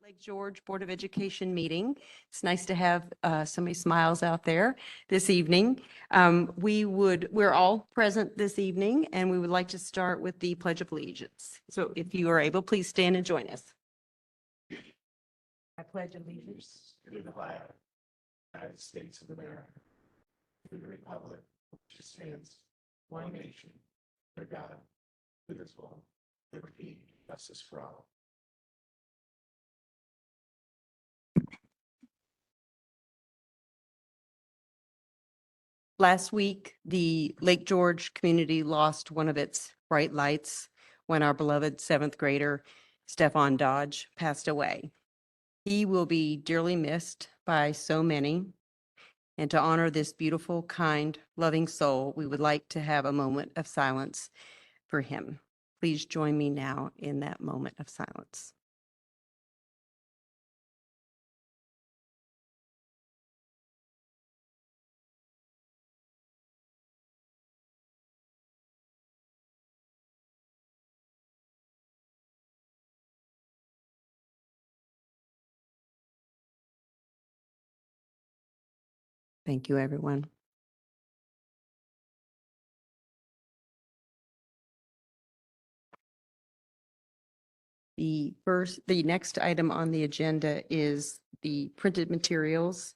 Lake George Board of Education meeting. It's nice to have so many smiles out there this evening. We're all present this evening, and we would like to start with the Pledge of Allegiance. So if you are able, please stand and join us. I pledge allegiance To the flag of the United States of America, to the republic which stands one nation, under God, indivisible, liberty, and justice for all. Last week, the Lake George community lost one of its bright lights when our beloved seventh grader, Stefan Dodge, passed away. He will be dearly missed by so many. And to honor this beautiful, kind, loving soul, we would like to have a moment of silence for him. Please join me now in that moment of silence. Thank you, everyone. The next item on the agenda is the printed materials.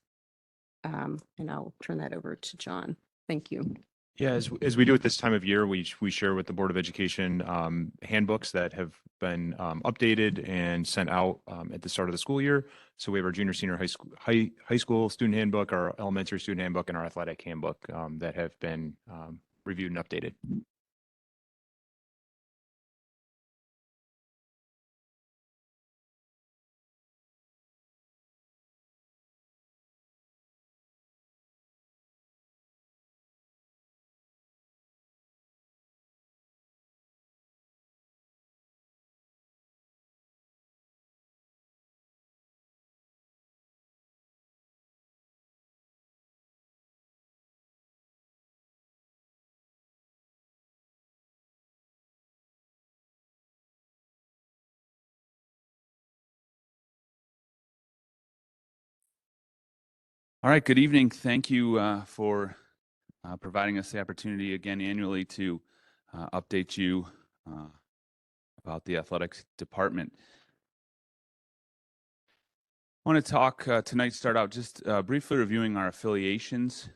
And I'll turn that over to John. Thank you. Yeah, as we do at this time of year, we share with the Board of Education handbooks that have been updated and sent out at the start of the school year. So we have our junior, senior high school student handbook, our elementary student handbook, and our athletic handbook that have been reviewed and updated. All right, good evening. Thank you for providing us the opportunity again annually to update you about the athletics department. I want to talk tonight, start out just briefly reviewing our affiliations.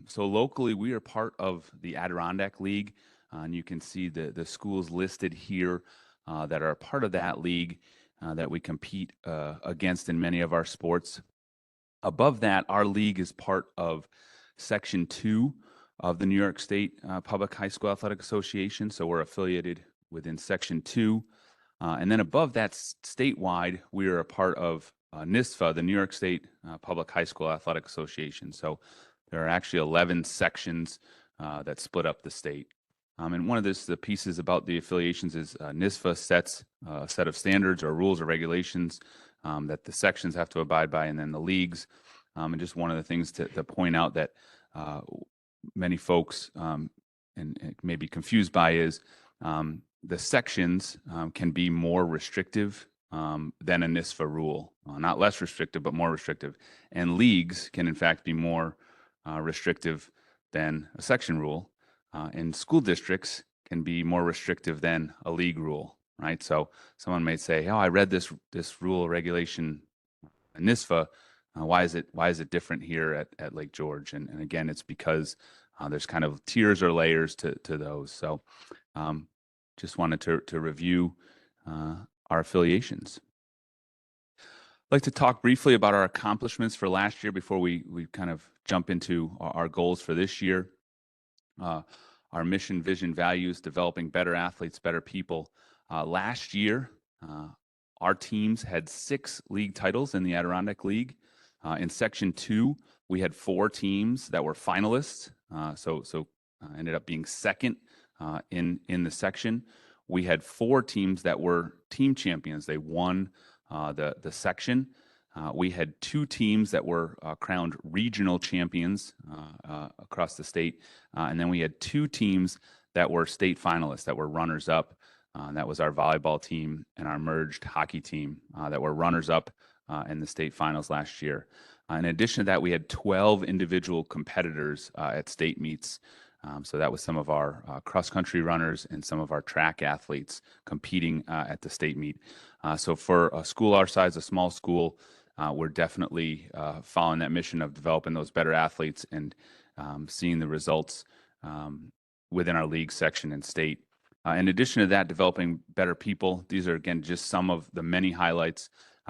So locally, we are part of the Adirondack League, and you can see the schools listed here that are a part of that league that we compete against in many of our sports. Above that, our league is part of Section 2 of the New York State Public High School Athletic Association, so we're affiliated within Section 2. And then above that, statewide, we are a part of NYSFA, the New York State Public High School Athletic Association. So there are actually 11 sections that split up the state. And one of the pieces about the affiliations is NYSFA sets a set of standards or rules or regulations that the sections have to abide by, and then the leagues. And just one of the things to point out that many folks and may be confused by is the sections can be more restrictive than a NYSFA rule. Not less restrictive, but more restrictive. And leagues can, in fact, be more restrictive than a section rule. And school districts can be more restrictive than a league rule. Right, so someone may say, "Oh, I read this rule or regulation in NYSFA. Why is it different here at Lake George?" And again, it's because there's kind of tiers or layers to those. So, just wanted to review our affiliations. I'd like to talk briefly about our accomplishments for last year before we kind of jump into our goals for this year. Our mission, vision, values: developing better athletes, better people. Last year, our teams had 6 league titles in the Adirondack League. In Section 2, we had 4 teams that were finalists, so ended up being second in the section. We had 4 teams that were team champions. They won the section. We had 2 teams that were crowned regional champions across the state, and then we had 2 teams that were state finalists, that were runners-up. That was our volleyball team and our merged hockey team that were runners up in the state finals last year. In addition to that, we had 12 individual competitors at state meets. So that was some of our cross-country runners and some of our track athletes competing at the state meet. So for a school our size, a small school, we're definitely following that mission of developing those better athletes and seeing the results within our league section and state. In addition to that, developing better people. These are, again, just some of the many highlights.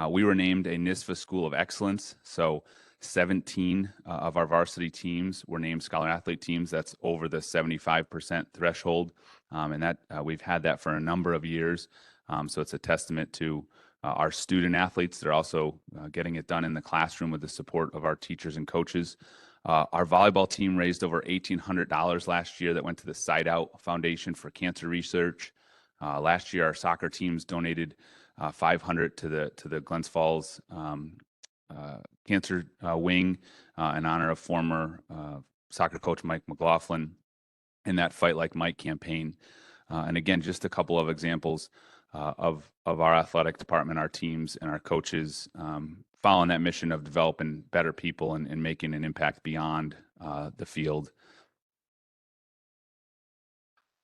We were named a NYSSFA School of Excellence. So 17 of our varsity teams were named Scholar Athlete teams. That's over the 75% threshold. And that we've had that for a number of years. So it's a testament to our student athletes. They're also getting it done in the classroom with the support of our teachers and coaches. Our volleyball team raised over $1,800 last year that went to the Side Out Foundation for Cancer Research. Last year, our soccer teams donated $500 to the Glens Falls Cancer Wing in honor of former soccer coach Mike McLaughlin in that Fight Like Mike campaign. And again, just a couple of examples of our athletic department, our teams, and our coaches following that mission of developing better people and making an impact beyond the field.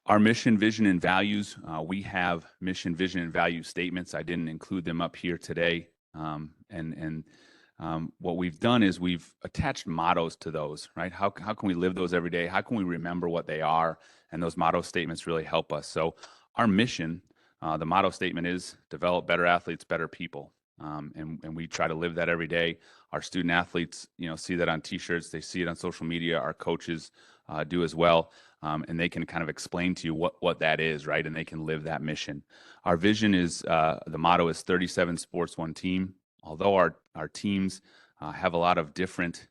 Our mission, vision, and values, we have mission, vision, and value statements. I didn't include them up here today. What we've done is we've attached mottos to those, right? How can we live those every day? How can we remember what they are? And those motto statements really help us. So our mission, the motto statement is develop better athletes, better people. And we try to live that every day. Our student athletes, see that on t-shirts, they see it on social media. Our coaches do as well. And they can kind of explain to you what that is, right? And they can live that mission. Our vision is, the motto is 37 sports, one team. Although our teams have a lot of different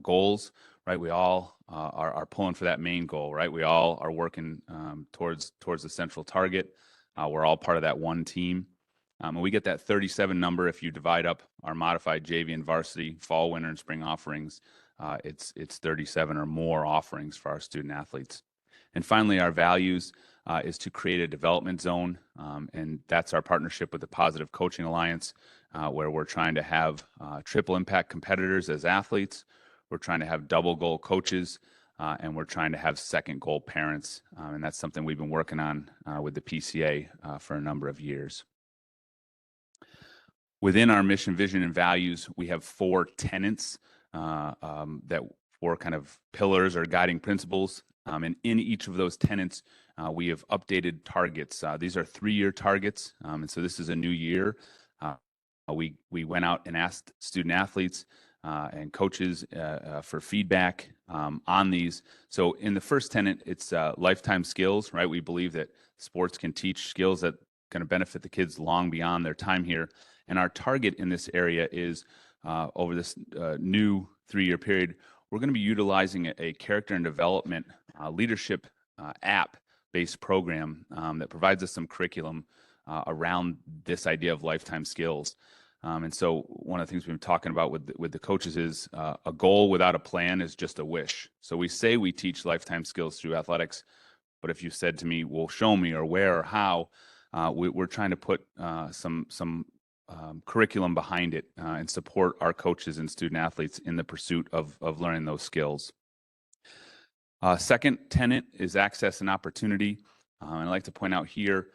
goals, right? We all are pulling for that main goal, right? We all are working towards the central target. We're all part of that one team. And we get that 37 number if you divide up our modified JV and varsity fall, winter, and spring offerings. It's 37 or more offerings for our student athletes. And finally, our values is to create a development zone. And that's our partnership with the Positive Coaching Alliance, where we're trying to have triple impact competitors as athletes. We're trying to have double goal coaches, and we're trying to have second goal parents. And that's something we've been working on with the PCA for a number of years. Within our mission, vision, and values, we have 4 tenets, that 4 kind of pillars or guiding principles. And in each of those tenets, we have updated targets. These are 3-year targets. And so this is a new year. We went out and asked student athletes and coaches for feedback on these. So in the first tenet, it's lifetime skills, right? We believe that sports can teach skills that going to benefit the kids long beyond their time here. And our target in this area is over this new 3-year period, we're going to be utilizing a character and development leadership app-based program that provides us some curriculum around this idea of lifetime skills. And so one of the things we've been talking about with the coaches is a goal without a plan is just a wish. So we say we teach lifetime skills through athletics, but if you said to me, well, show me or where or how, we're trying to put some curriculum behind it and support our coaches and student athletes in the pursuit of learning those skills. Second tenet is access and opportunity. And I'd like to point out here,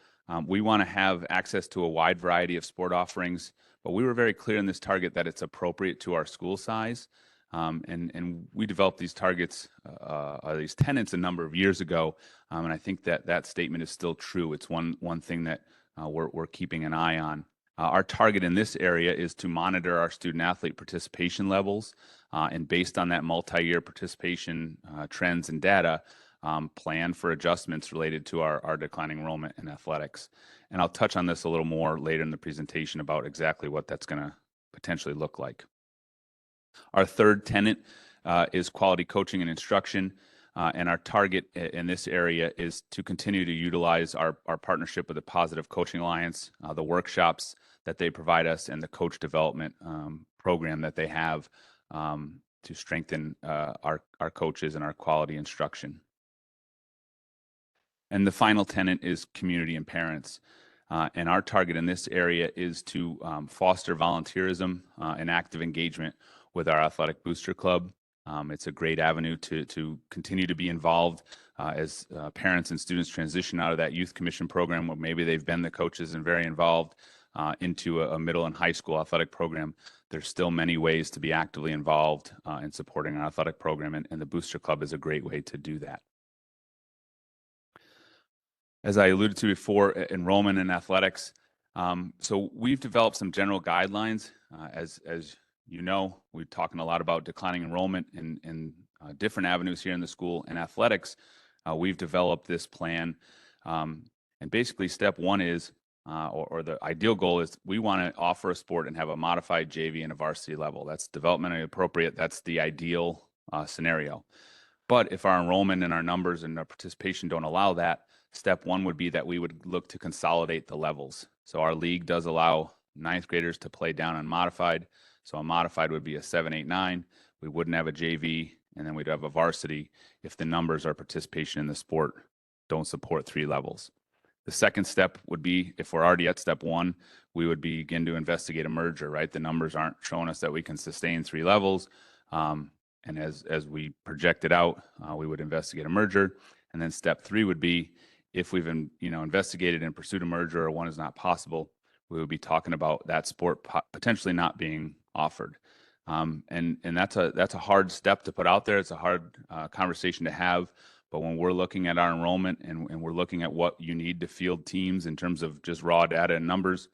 we want to have access to a wide variety of sport offerings, but we were very clear in this target that it's appropriate to our school size. And we developed these targets, these tenets a number of years ago. And I think that statement is still true. It's one thing that we're keeping an eye on. Our target in this area is to monitor our student athlete participation levels, and based on that multi-year participation trends and data, plan for adjustments related to our declining enrollment in athletics. And I'll touch on this a little more later in the presentation about exactly what that's going to potentially look like. Our third tenet is quality coaching and instruction. And our target in this area is to continue to utilize our partnership with the Positive Coaching Alliance, the workshops that they provide us, and the coach development program that they have to strengthen our coaches and our quality instruction. And the final tenet is community and parents. And our target in this area is to foster volunteerism and active engagement with our Athletic Booster Club. It's a great avenue to continue to be involved as parents and students transition out of that youth commission program where maybe they've been the coaches and very involved into a middle and high school athletic program. There's still many ways to be actively involved in supporting our athletic program, and the Booster Club is a great way to do that. As I alluded to before, enrollment in athletics. So we've developed some general guidelines. As you know, we're talking a lot about declining enrollment in different avenues here in the school. In athletics, we've developed this plan. And basically step one is, or the ideal goal is, we want to offer a sport and have a modified JV and a varsity level. That's developmentally appropriate. That's the ideal scenario. But if our enrollment and our numbers and our participation don't allow that, step one would be that we would look to consolidate the levels. So our league does allow ninth graders to play down on modified. So a modified would be a 7, 8, 9. We wouldn't have a JV, and then we'd have a varsity if the numbers or participation in the sport don't support 3 levels. The second step would be, if we're already at step one, we would begin to investigate a merger, right? The numbers aren't showing us that we can sustain 3 levels. And as we project it out, we would investigate a merger. And then step 3 would be, if we've investigated and pursued a merger or one is not possible, we would be talking about that sport potentially not being offered. And that's a hard step to put out there. It's a hard conversation to have. But when we're looking at our enrollment and we're looking at what you need to field teams in terms of just raw data and numbers,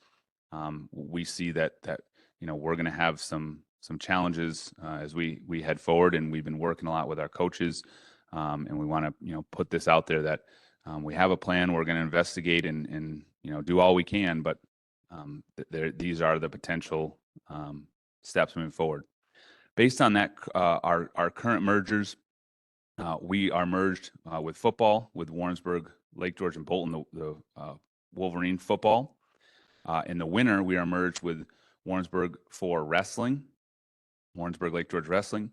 we see that we're going to have some challenges as we head forward. And we've been working a lot with our coaches, and we want to put this out there that we have a plan. We're going to investigate and do all we can, but these are the potential steps moving forward. Based on that, our current mergers, we are merged with football, with Warrensburg, Lake George, and Bolton, the Wolverine football. In the winter, we are merged with Warrensburg for wrestling, Warrensburg Lake George wrestling.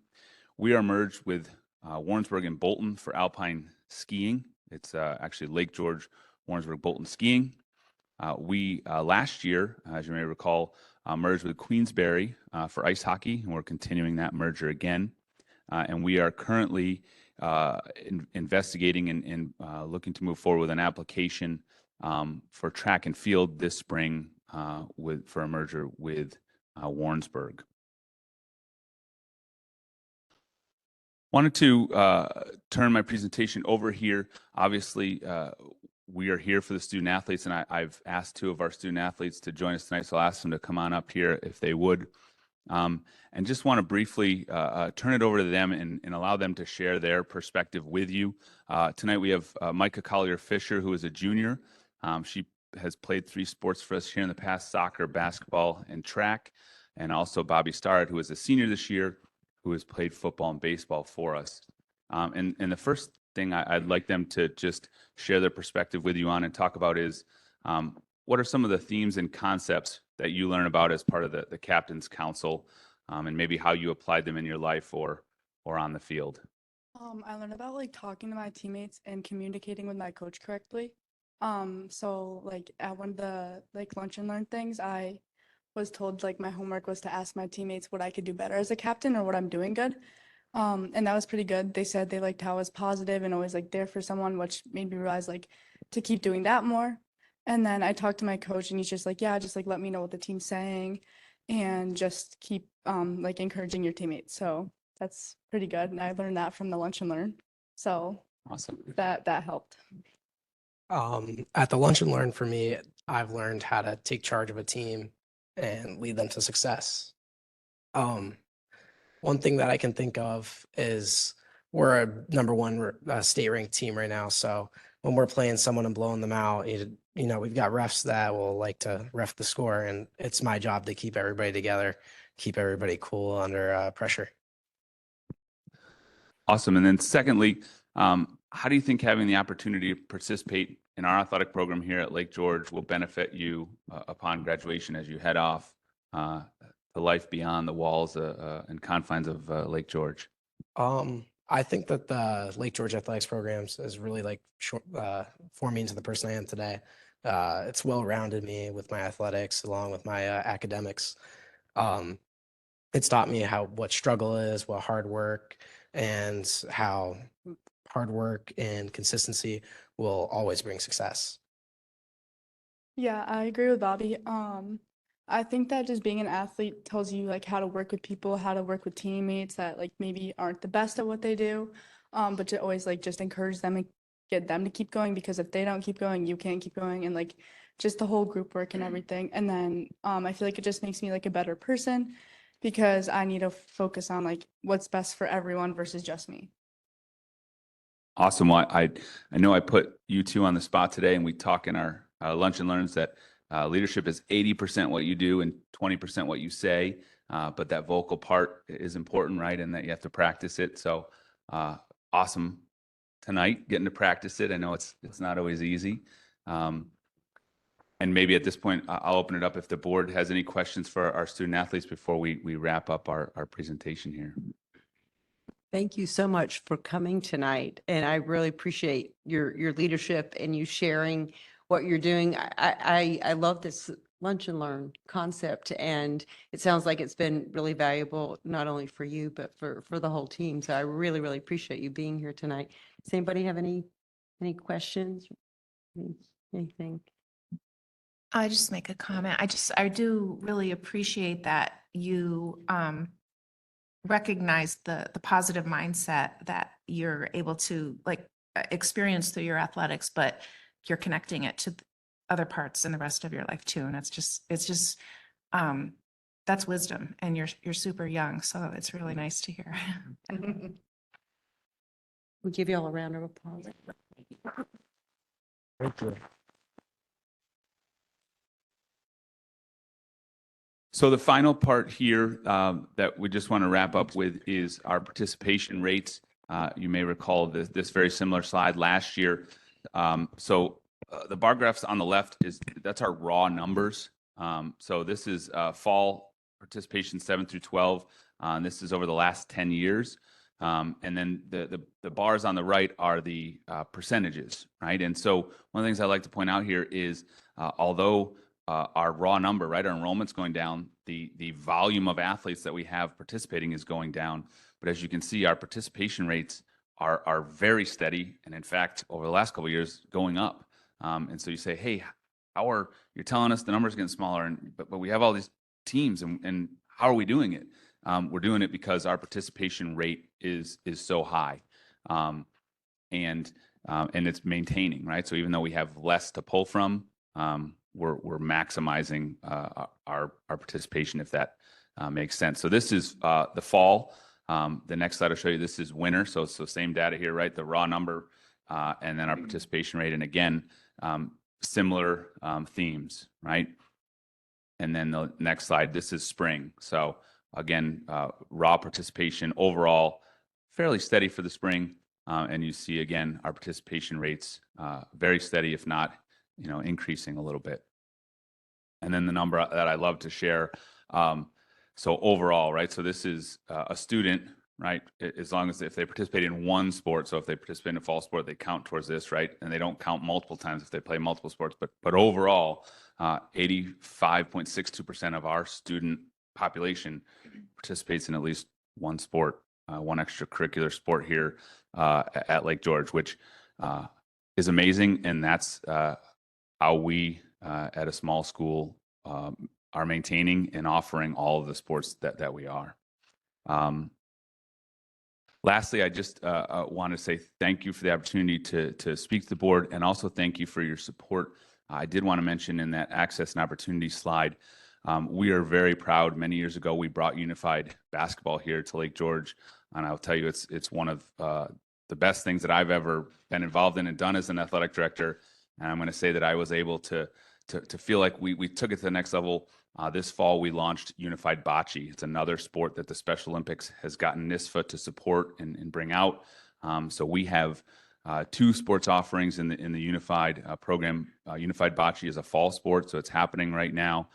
We are merged with Warrensburg and Bolton for alpine skiing. It's actually Lake George, Warrensburg, Bolton skiing. We last year, as you may recall, merged with Queensberry for ice hockey, and we're continuing that merger again. And we are currently investigating and looking to move forward with an application for track and field this spring for a merger with Warrensburg. Wanted to turn my presentation over here. Obviously, we are here for the student athletes, and I've asked 2 of our student athletes to join us tonight, so I'll ask them to come on up here if they would. And just want to briefly turn it over to them and allow them to share their perspective with you. Tonight we have Micah Collier-Fisher, who is a junior. She has played 3 sports for us here in the past: soccer, basketball, and track. And also Bobby Starrett, who is a senior this year, who has played football and baseball for us. And the first thing I'd like them to just share their perspective with you on and talk about is, what are some of the themes and concepts that you learn about as part of the Captain's Council, and maybe how you applied them in your life or on the field? I learned about talking to my teammates and communicating with my coach correctly. So at one of the lunch and learn things, I was told my homework was to ask my teammates what I could do better as a captain or what I'm doing good. And that was pretty good. They said they liked how I was positive and always there for someone, which made me realize to keep doing that more. And then I talked to my coach, and he's just yeah, just let me know what the team's saying and just keep encouraging your teammates. So that's pretty good. And I learned that from the lunch and learn. So Awesome. that helped. At the lunch and learn, for me, I've learned how to take charge of a team and lead them to success. One thing that I can think of is we're a #1 state ranked team right now. So when we're playing someone and blowing them out, we've got refs that will like to ref the score, and it's my job to keep everybody together, keep everybody cool under pressure. Awesome. And then secondly, how do you think having the opportunity to participate in our athletic program here at Lake George will benefit you upon graduation as you head off to life beyond the walls and confines of Lake George? I think that the Lake George Athletics programs is really like formed me into the person I am today. It's well-rounded me with my athletics along with my academics. Um, it's taught me what struggle is, what hard work, and how hard work and consistency will always bring success. Yeah, I agree with Bobby. I think that just being an athlete tells you like how to work with people, how to work with teammates that like maybe aren't the best at what they do. But to always like just encourage them and get them to keep going, because if they don't keep going, you can't keep going, and like just the whole group work and everything. And then I feel like it just makes me like a better person because I need to focus on like what's best for everyone versus just me. Awesome. Well, I know I put you two on the spot today, and we talk in our lunch and learns that leadership is 80% what you do and 20% what you say. But that vocal part is important, right? And that you have to practice it. So awesome tonight, getting to practice it. I know it's not always easy. And maybe at this point, I'll open it up if the board has any questions for our student athletes before we wrap up our presentation here. Thank you so much for coming tonight, and I really appreciate your leadership and you sharing what you're doing. I love this lunch and learn concept, and it sounds like it's been really valuable, not only for you, but for the whole team. So I really, really appreciate you being here tonight. Does anybody have any questions? Anything? I just make a comment. I do really appreciate that you recognize the positive mindset that you're able to like experience through your athletics, but you're connecting it to other parts in the rest of your life too. And it's just that's wisdom, and you're super young. So it's really nice to hear. We'll give you all a round of applause. Thank you. So the final part here that we just want to wrap up with is our participation rates. You may recall this very similar slide last year. The bar graphs on the left that's our raw numbers. So this is fall participation 7 through 12. And this is over the last 10 years. And then the bars on the right are the percentages, right? And so one of the things I like to point out here is although our raw number, right, our enrollment's going down, the volume of athletes that we have participating is going down. But as you can see, our participation rates are very steady, and in fact, over the last couple of years, going up. And so you say, hey, you're telling us the numbers are getting smaller, but we have all these teams, and how are we doing it? We're doing it because our participation rate is so high, and it's maintaining, right? So even though we have less to pull from, we're maximizing our participation, if that makes sense. So this is the fall. The next slide I'll show you, this is winter. So same data here, right? The raw number and then our participation rate. And again, similar themes, right? And then the next slide, this is spring. So again, raw participation overall, fairly steady for the spring. And you see, again, our participation rates very steady, if not, increasing a little bit. And then the number that I love to share. So overall, right? So this is a student, right? As long as if they participate in one sport, so if they participate in a fall sport, they count towards this, right? And they don't count multiple times if they play multiple sports. But overall, 85.62% of our student population participates in at least one sport, one extracurricular sport here at Lake George, which is amazing. And that's how we at a small school are maintaining and offering all of the sports that we are. Lastly, I just want to say thank you for the opportunity to speak to the board, and also thank you for your support. I did want to mention in that access and opportunity slide, we are very proud. Many years ago, we brought unified basketball here to Lake George, and I'll tell you, it's one of the best things that I've ever been involved in and done as an athletic director. And I'm going to say that I was able to feel like we took it to the next level. This fall, we launched Unified Bocce. It's another sport that the Special Olympics has gotten NISFA to support and bring out. So we have two sports offerings in the Unified program. Unified Bocce is a fall sport, so it's happening right now.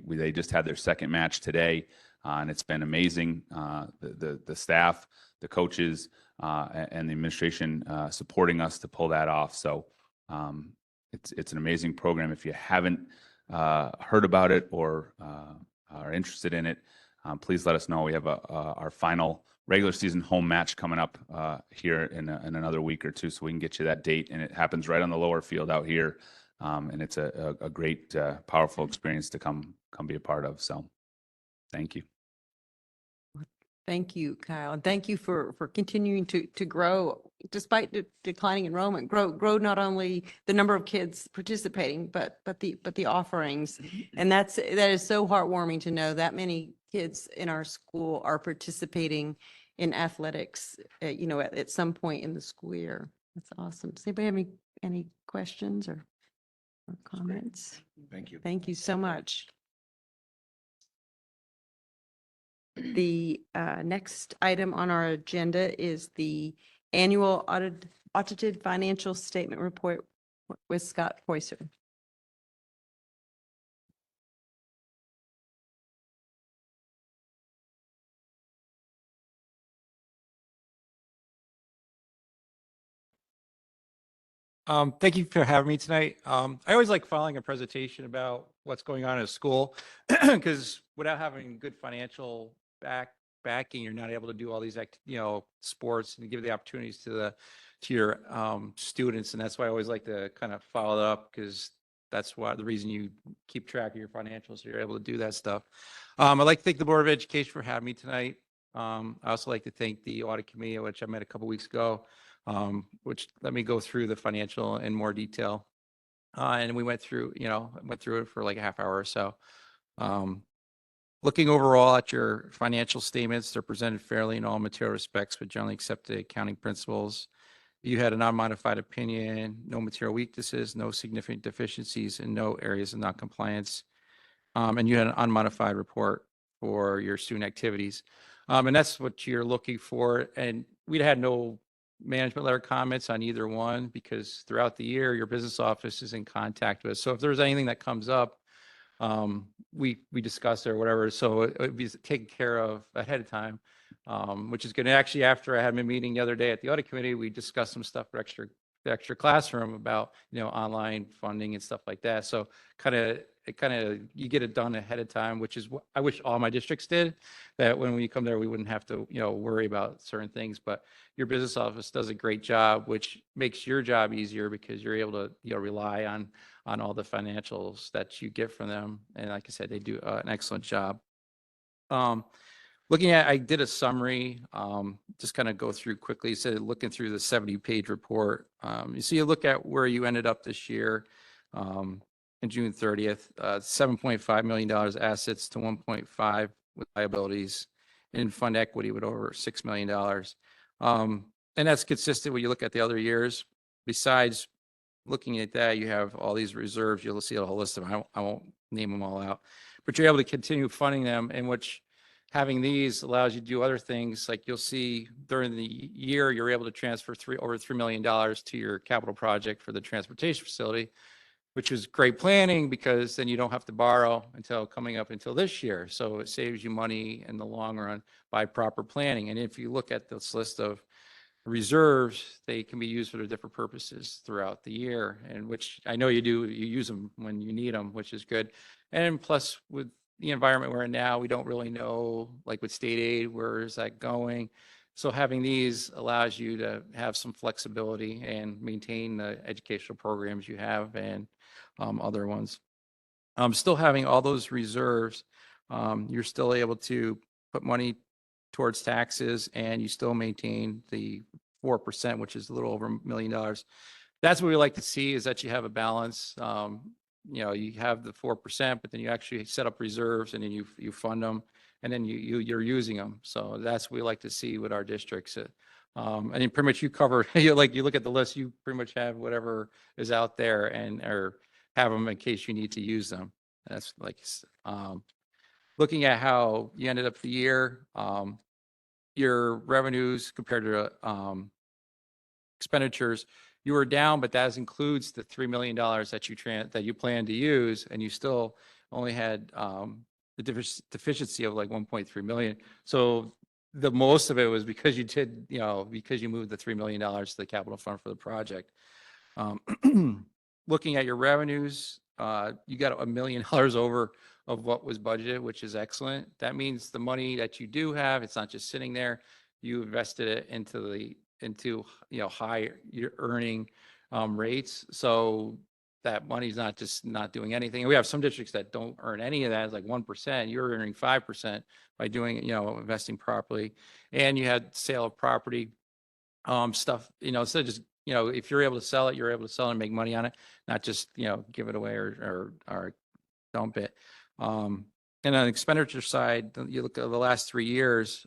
They just had their second match today. And it's been amazing. The staff, the coaches, and the administration supporting us to pull that off. So it's an amazing program. If you haven't heard about it or are interested in it, please let us know. We have our final regular season home match coming up here in another week or two, so we can get you that date. And it happens right on the lower field out here, and it's a great, powerful experience to come be a part of. So, thank you. Thank you, Kyle, and thank you for continuing to grow despite declining enrollment. Grow not only the number of kids participating, but the offerings, and that is so heartwarming to know that many kids in our school are participating in athletics. At some point in the school year. That's awesome. Does anybody have any questions or comments? Thank you. Thank you so much. The next item on our agenda is the annual audited financial statement report with Scott Poyser. Thank you for having me tonight. I always like following a presentation about what's going on at school because without having good financial backing, you're not able to do all these sports and give the opportunities to your students. And that's why I always like to kind of follow it up, because that's why the reason you keep track of your financials, so you're able to do that stuff. I'd like to thank the Board of Education for having me tonight. I also like to thank the audit committee, which I met a couple weeks ago, which let me go through the financial in more detail. And we went through it for like a half hour or so. Looking overall at your financial statements, they're presented fairly in all material respects with generally accepted accounting principles. You had an unmodified opinion, no material weaknesses, no significant deficiencies, and no areas of non-compliance. And you had an unmodified report for your student activities. And that's what you're looking for. And we had no management letter comments on either one, because throughout the year, your business office is in contact with us. So if there's anything that comes up, we discuss it or whatever. So it would be taken care of ahead of time, which is good. And actually, after I had my meeting the other day at the audit committee, we discussed some stuff for the extra classroom about, online funding and stuff like that. So you get it done ahead of time, which is what I wish all my districts did, that when we come there, we wouldn't have to, worry about certain things. But your business office does a great job, which makes your job easier because you're able to, rely on all the financials that you get from them. And like I said, they do an excellent job. I did a summary, just kind of go through quickly. So looking through the 70-page report, you look at where you ended up this year, in June 30th, $7.5 million assets to 1.5 with liabilities, and fund equity with over $6 million. And that's consistent when you look at the other years. Besides looking at that, you have all these reserves. You'll see a whole list of them. I won't name them all out, but you're able to continue funding them, in which having these allows you to do other things. Like you'll see during the year, you're able to transfer over $3 million to your capital project for the transportation facility, which is great planning, because then you don't have to borrow until this year. So it saves you money in the long run by proper planning. And if you look at this list of reserves, they can be used for different purposes throughout the year, and which I know you do, you use them when you need them, which is good. And plus, with the environment we're in now, we don't really know, like with state aid, where is that going? So having these allows you to have some flexibility and maintain the educational programs you have and other ones. Still having all those reserves, you're still able to put money towards taxes, and you still maintain the 4%, which is a little over $1 million. That's what we like to see, is that you have a balance. You have the 4%, but then you actually set up reserves, and then you fund them, and then you're using them. So that's what we like to see with our districts. And then pretty much you cover, you look at the list, you pretty much have whatever is out there, or have them in case you need to use them. That's looking at how you ended up the year, your revenues compared to expenditures, you were down, but that includes the $3 million that you plan to use, and you still only had the deficiency of like 1.3 million. So the most of it was because you did, because you moved the $3 million to the capital fund for the project. Looking at your revenues, you got $1 million over of what was budgeted, which is excellent. That means the money that you do have, it's not just sitting there. You invested it into higher you're earning rates. So that money's not just not doing anything. And we have some districts that don't earn any of that. It's like 1%. You're earning 5% by doing, investing properly. And you had sale of property stuff, instead of just, if you're able to sell it, you're able to sell it and make money on it, not just, give it away or dump it. And on the expenditure side, you look at the last 3 years,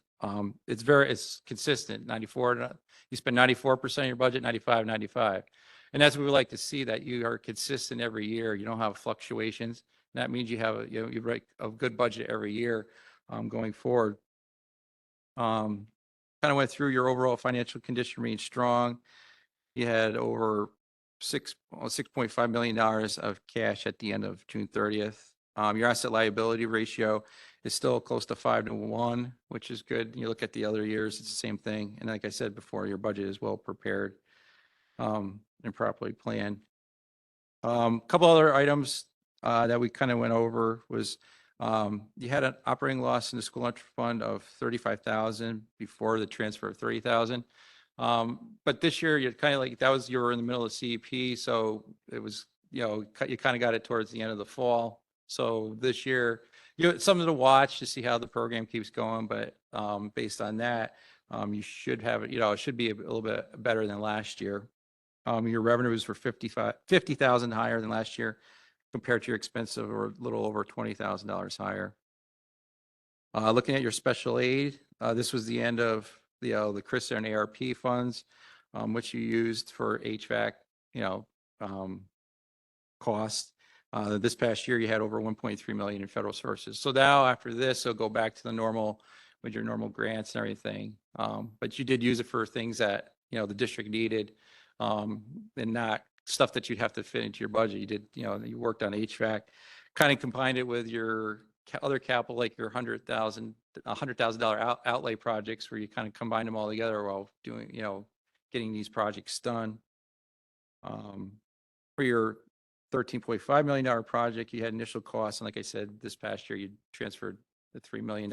it's consistent. 94, you spend 94% of your budget, 95, 95. And that's what we like to see, that you are consistent every year. You don't have fluctuations. And that means you have you write a good budget every year going forward. Kind of went through your overall financial condition remained strong. You had over $6.5 million of cash at the end of June 30th. Your asset liability ratio is still close to 5-1, which is good. You look at the other years, it's the same thing. And like I said before, your budget is well prepared and properly planned. Couple other items that we kind of went over was you had an operating loss in the school lunch fund of $35,000 before the transfer of $30,000. But this year you're kind of like, you were in the middle of CEP. So it was, you kind of got it towards the end of the fall. So this year, something to watch to see how the program keeps going. But based on that, you should have it, it should be a little bit better than last year. Your revenues were $50,000 higher than last year compared to your expense of a little over $20,000 higher. Looking at your special aid, this was the end of the CRISA and ARP funds, which you used for HVAC, costs. This past year, you had over 1.3 million in federal sources. So now after this, it'll go back to the normal with your normal grants and everything. But you did use it for things that, the district needed and not stuff that you'd have to fit into your budget. You did, you worked on HVAC, kind of combined it with your other capital, like your $100,000 outlay projects, where you kind of combine them all together while doing, getting these projects done. For your $13.5 million project, you had initial costs. And like I said, this past year, you transferred the $3 million.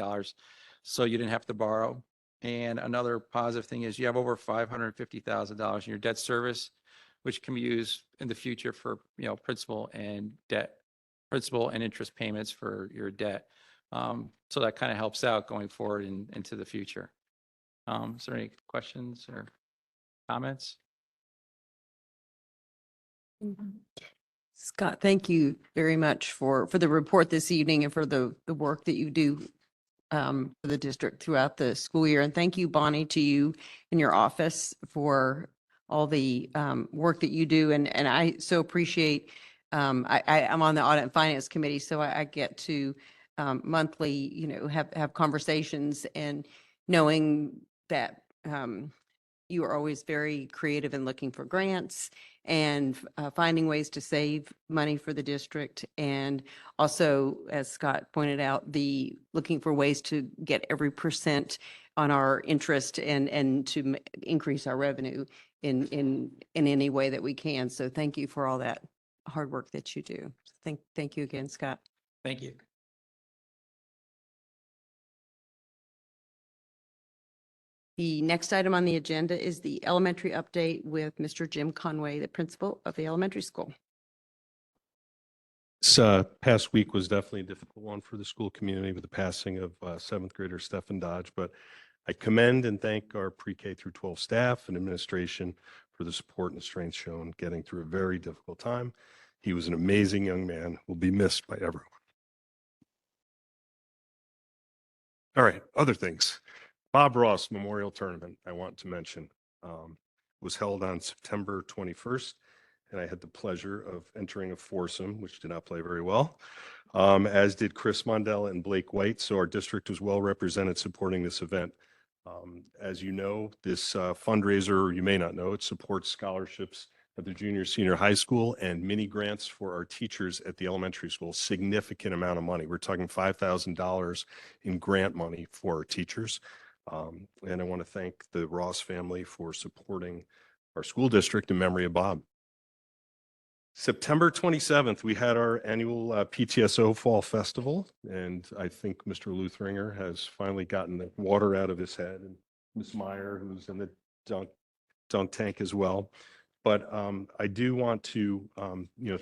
So you didn't have to borrow. And another positive thing is you have over $550,000 in your debt service, which can be used in the future for, principal and interest payments for your debt. So that kind of helps out going forward into the future. Is there any questions or comments? Scott, thank you very much for the report this evening and for the work that you do for the district throughout the school year. And thank you, Bonnie, to you and your office for all the work that you do. And I so appreciate, I'm on the Audit and Finance Committee, so I get to monthly, have conversations, and knowing that you are always very creative in looking for grants and finding ways to save money for the district. And also, as Scott pointed out, the looking for ways to get every percent on our interest and to increase our revenue in any way that we can. So thank you for all that hard work that you do. Thank you again, Scott. Thank you. The next item on the agenda is the elementary update with Mr. Jim Conway, the principal of the elementary school. This past week was definitely a difficult one for the school community with the passing of seventh grader Stephen Dodge, but I commend and thank our pre-K through 12 staff and administration for the support and strength shown getting through a very difficult time. He was an amazing young man, will be missed by everyone. All right, other things. Bob Ross Memorial Tournament, I want to mention, was held on September 21st, and I had the pleasure of entering a foursome, which did not play very well, as did Chris Mondell and Blake White. So our district was well represented supporting this event. As you know, this fundraiser, or you may not know, it supports scholarships at the junior, senior high school and mini grants for our teachers at the elementary school. Significant amount of money. We're talking $5,000 in grant money for our teachers. And I want to thank the Ross family for supporting our school district in memory of Bob. September 27th, we had our annual PTSO Fall Festival, and I think Mr. Luthringer has finally gotten the water out of his head, and Ms. Meyer, who's in the dunk tank as well. But I do want to,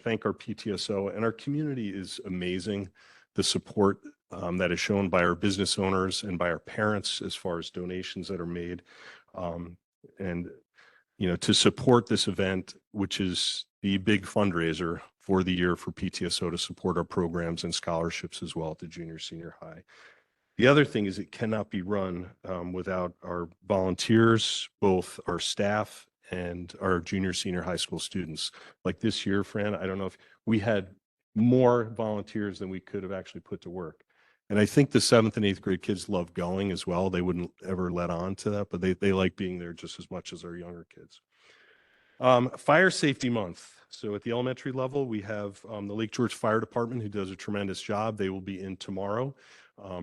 thank our PTSO, and our community is amazing. The support that is shown by our business owners and by our parents as far as donations that are made. To support this event, which is the big fundraiser for the year for PTSO to support our programs and scholarships as well at the junior, senior high. The other thing is it cannot be run without our volunteers, both our staff and our junior, senior high school students. Like this year, Fran, I don't know if we had more volunteers than we could have actually put to work. And I think the 7th and 8th grade kids love going as well. They wouldn't ever let on to that, but they like being there just as much as our younger kids. Fire Safety Month. So at the elementary level, we have the Lake George Fire Department, who does a tremendous job. They will be in tomorrow,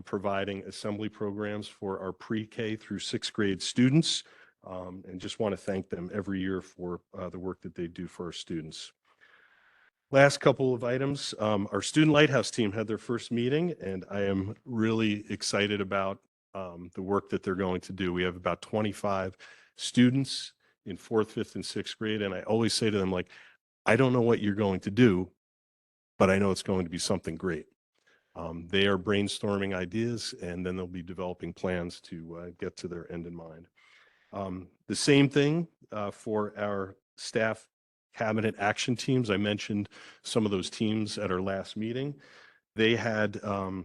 providing assembly programs for our pre-K through 6th grade students. And just want to thank them every year for the work that they do for our students. Last couple of items. Our Student Lighthouse team had their first meeting, and I am really excited about the work that they're going to do. We have about 25 students in 4th, 5th, and 6th grade. And I always say to them, like, I don't know what you're going to do, but I know it's going to be something great. They are brainstorming ideas, and then they'll be developing plans to get to their end in mind. The same thing for our staff cabinet action teams. I mentioned some of those teams at our last meeting. They had, and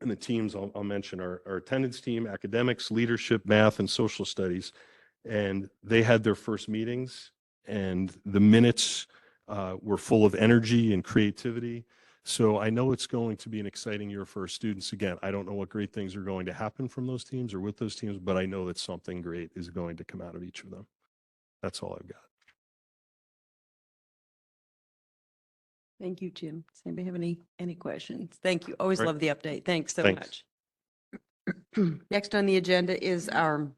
the teams I'll mention our attendance team, academics, leadership, math, and social studies. And they had their first meetings, and the minutes were full of energy and creativity. So I know it's going to be an exciting year for our students. Again, I don't know what great things are going to happen from those teams or with those teams, but I know that something great is going to come out of each of them. That's all I've got. Thank you, Jim. Does anybody have any questions? Thank you. Always Right. love the update. Thanks so Thanks. much. Next on the agenda is our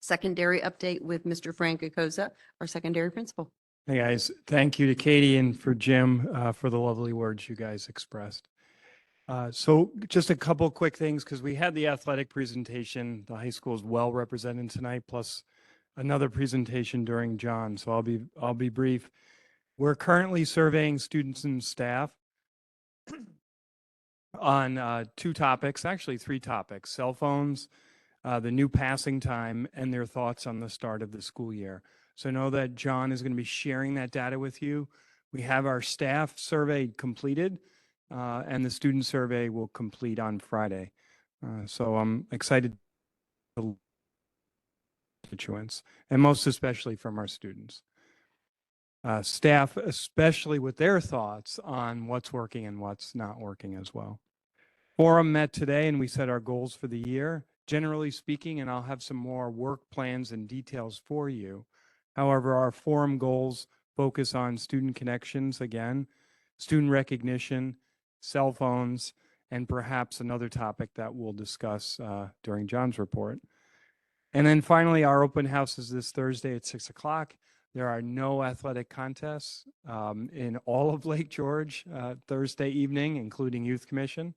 secondary update with Mr. Frank Acosa, our secondary principal. Hey, guys. Thank you to Katie and for Jim for the lovely words you guys expressed. So just a couple quick things, because we had the athletic presentation. The high school is well represented tonight, plus another presentation during John. So I'll be brief. We're currently surveying students and staff on 2 topics, actually 3 topics: cell phones, the new passing time, and their thoughts on the start of the school year. So know that John is going to be sharing that data with you. We have our staff survey completed, and the student survey will complete on Friday. So I'm excited to constituents, and most especially from our students. Staff, especially with their thoughts on what's working and what's not working as well. Forum met today, and we set our goals for the year. Generally speaking, and I'll have some more work plans and details for you. However, our forum goals focus on student connections again, student recognition, cell phones, and perhaps another topic that we'll discuss during John's report. And then finally, our open house is this Thursday at 6 o'clock. There are no athletic contests in all of Lake George Thursday evening, including Youth Commission.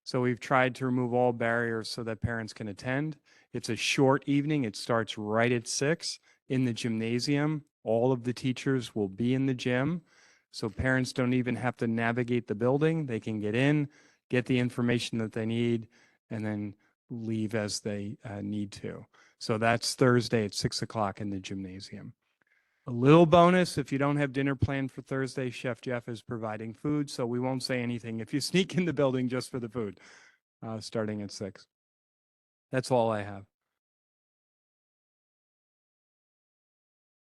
So we've tried to remove all barriers so that parents can attend. It's a short evening. It starts right at 6 in the gymnasium. All of the teachers will be in the gym. So parents don't even have to navigate the building. They can get in, get the information that they need, and then leave as they need to. So that's Thursday at 6 o'clock in the gymnasium. A little bonus, if you don't have dinner planned for Thursday, Chef Jeff is providing food, so we won't say anything if you sneak in the building just for the food, starting at 6. That's all I have.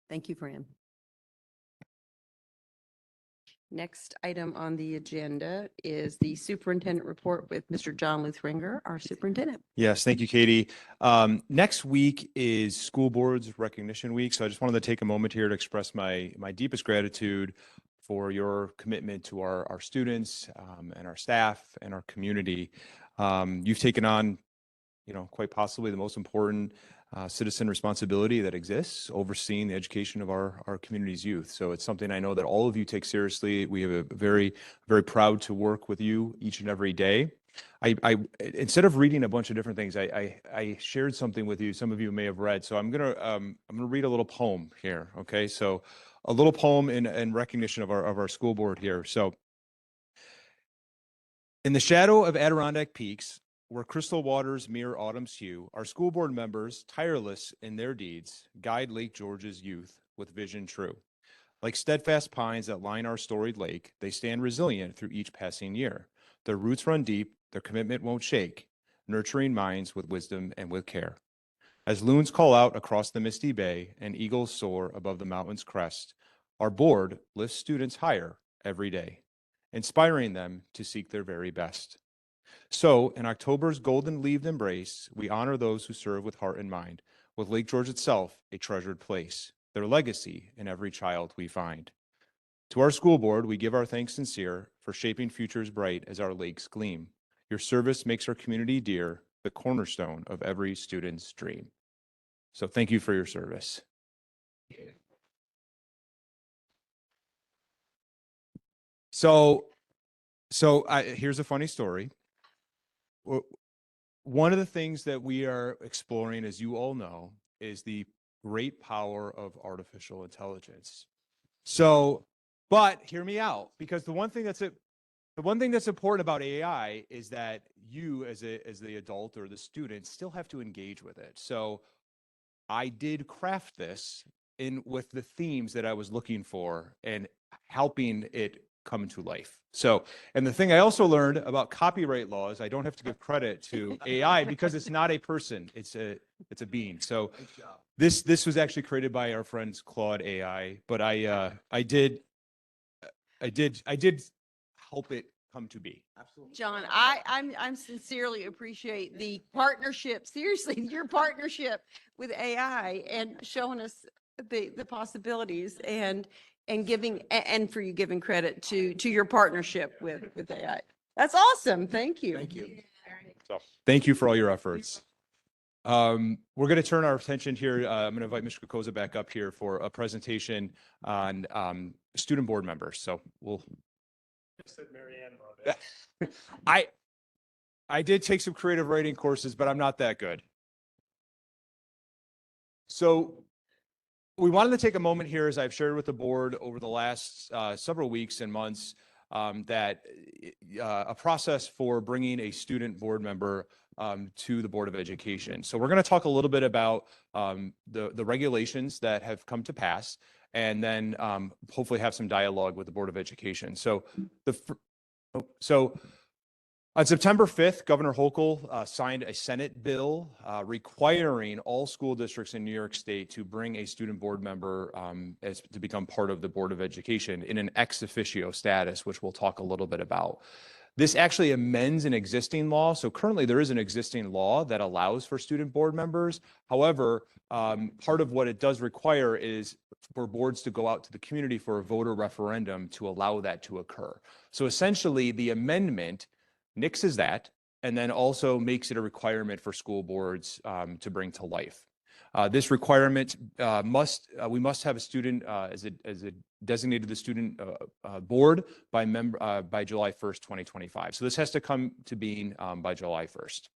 Thank you, Fran. Next item on the agenda is the superintendent report with Mr. John Luthringer, our superintendent. Yes, thank you, Katie. Next week is School Boards Recognition Week, so I just wanted to take a moment here to express my deepest gratitude for your commitment to our students and our staff and our community. You've taken on, quite possibly the most important citizen responsibility that exists, overseeing the education of our community's youth. So it's something I know that all of you take seriously. We have a very proud to work with you each and every day. I instead of reading a bunch of different things, I shared something with you. Some of you may have read. So I'm gonna read a little poem here. Okay, so a little poem in recognition of our school board here. So, in the shadow of Adirondack peaks, where crystal waters mirror autumn's hue, our school board members, tireless in their deeds, guide Lake George's youth with vision true. Like steadfast pines that line our storied lake, they stand resilient through each passing year. Their roots run deep, their commitment won't shake, nurturing minds with wisdom and with care. As loons call out across the misty bay and eagles soar above the mountain's crest, our board lifts students higher every day, inspiring them to seek their very best. So, in October's golden-leaved embrace, we honor those who serve with heart and mind, with Lake George itself a treasured place, their legacy in every child we find. To our school board, we give our thanks sincere for shaping futures bright as our lakes gleam. Your service makes our community dear, the cornerstone of every student's dream. So thank you for your service. So here's a funny story. One of the things that we are exploring, as you all know, is the great power of artificial intelligence. So, but hear me out, because the one thing that's important about AI is that you, as the adult or the student, still have to engage with it. So, I did craft this with the themes that I was looking for and helping it come to life. So, and the thing I also learned about copyright laws, I don't have to give credit to AI because it's not a person, it's a being. So this was actually created by our friends Claude AI, but I did help it come to be. Absolutely. John, I'm sincerely appreciate the partnership, seriously, your partnership with AI and showing us the possibilities and giving, and for you giving credit to your partnership with AI. That's awesome. Thank you. Thank you. So thank you for all your efforts. We're going to turn our attention here. I'm going to invite Mr. Kokoza back up here for a presentation on student board members. So we'll. I did take some creative writing courses, but I'm not that good. So we wanted to take a moment here, as I've shared with the board over the last several weeks and months, that a process for bringing a student board member to the Board of Education. So we're going to talk a little bit about the regulations that have come to pass, and then hopefully have some dialogue with the Board of Education. So on September 5th, Governor Hochul signed a Senate bill requiring all school districts in New York State to bring a student board member to become part of the Board of Education in an ex officio status, which we'll talk a little bit about. This actually amends an existing law. So currently there is an existing law that allows for student board members. However, part of what it does require is for boards to go out to the community for a voter referendum to allow that to occur. So essentially the amendment nixes that and then also makes it a requirement for school boards to bring to life. This requirement we must have a student as a designated the student board by July 1st, 2025. So this has to come to being by July 1st.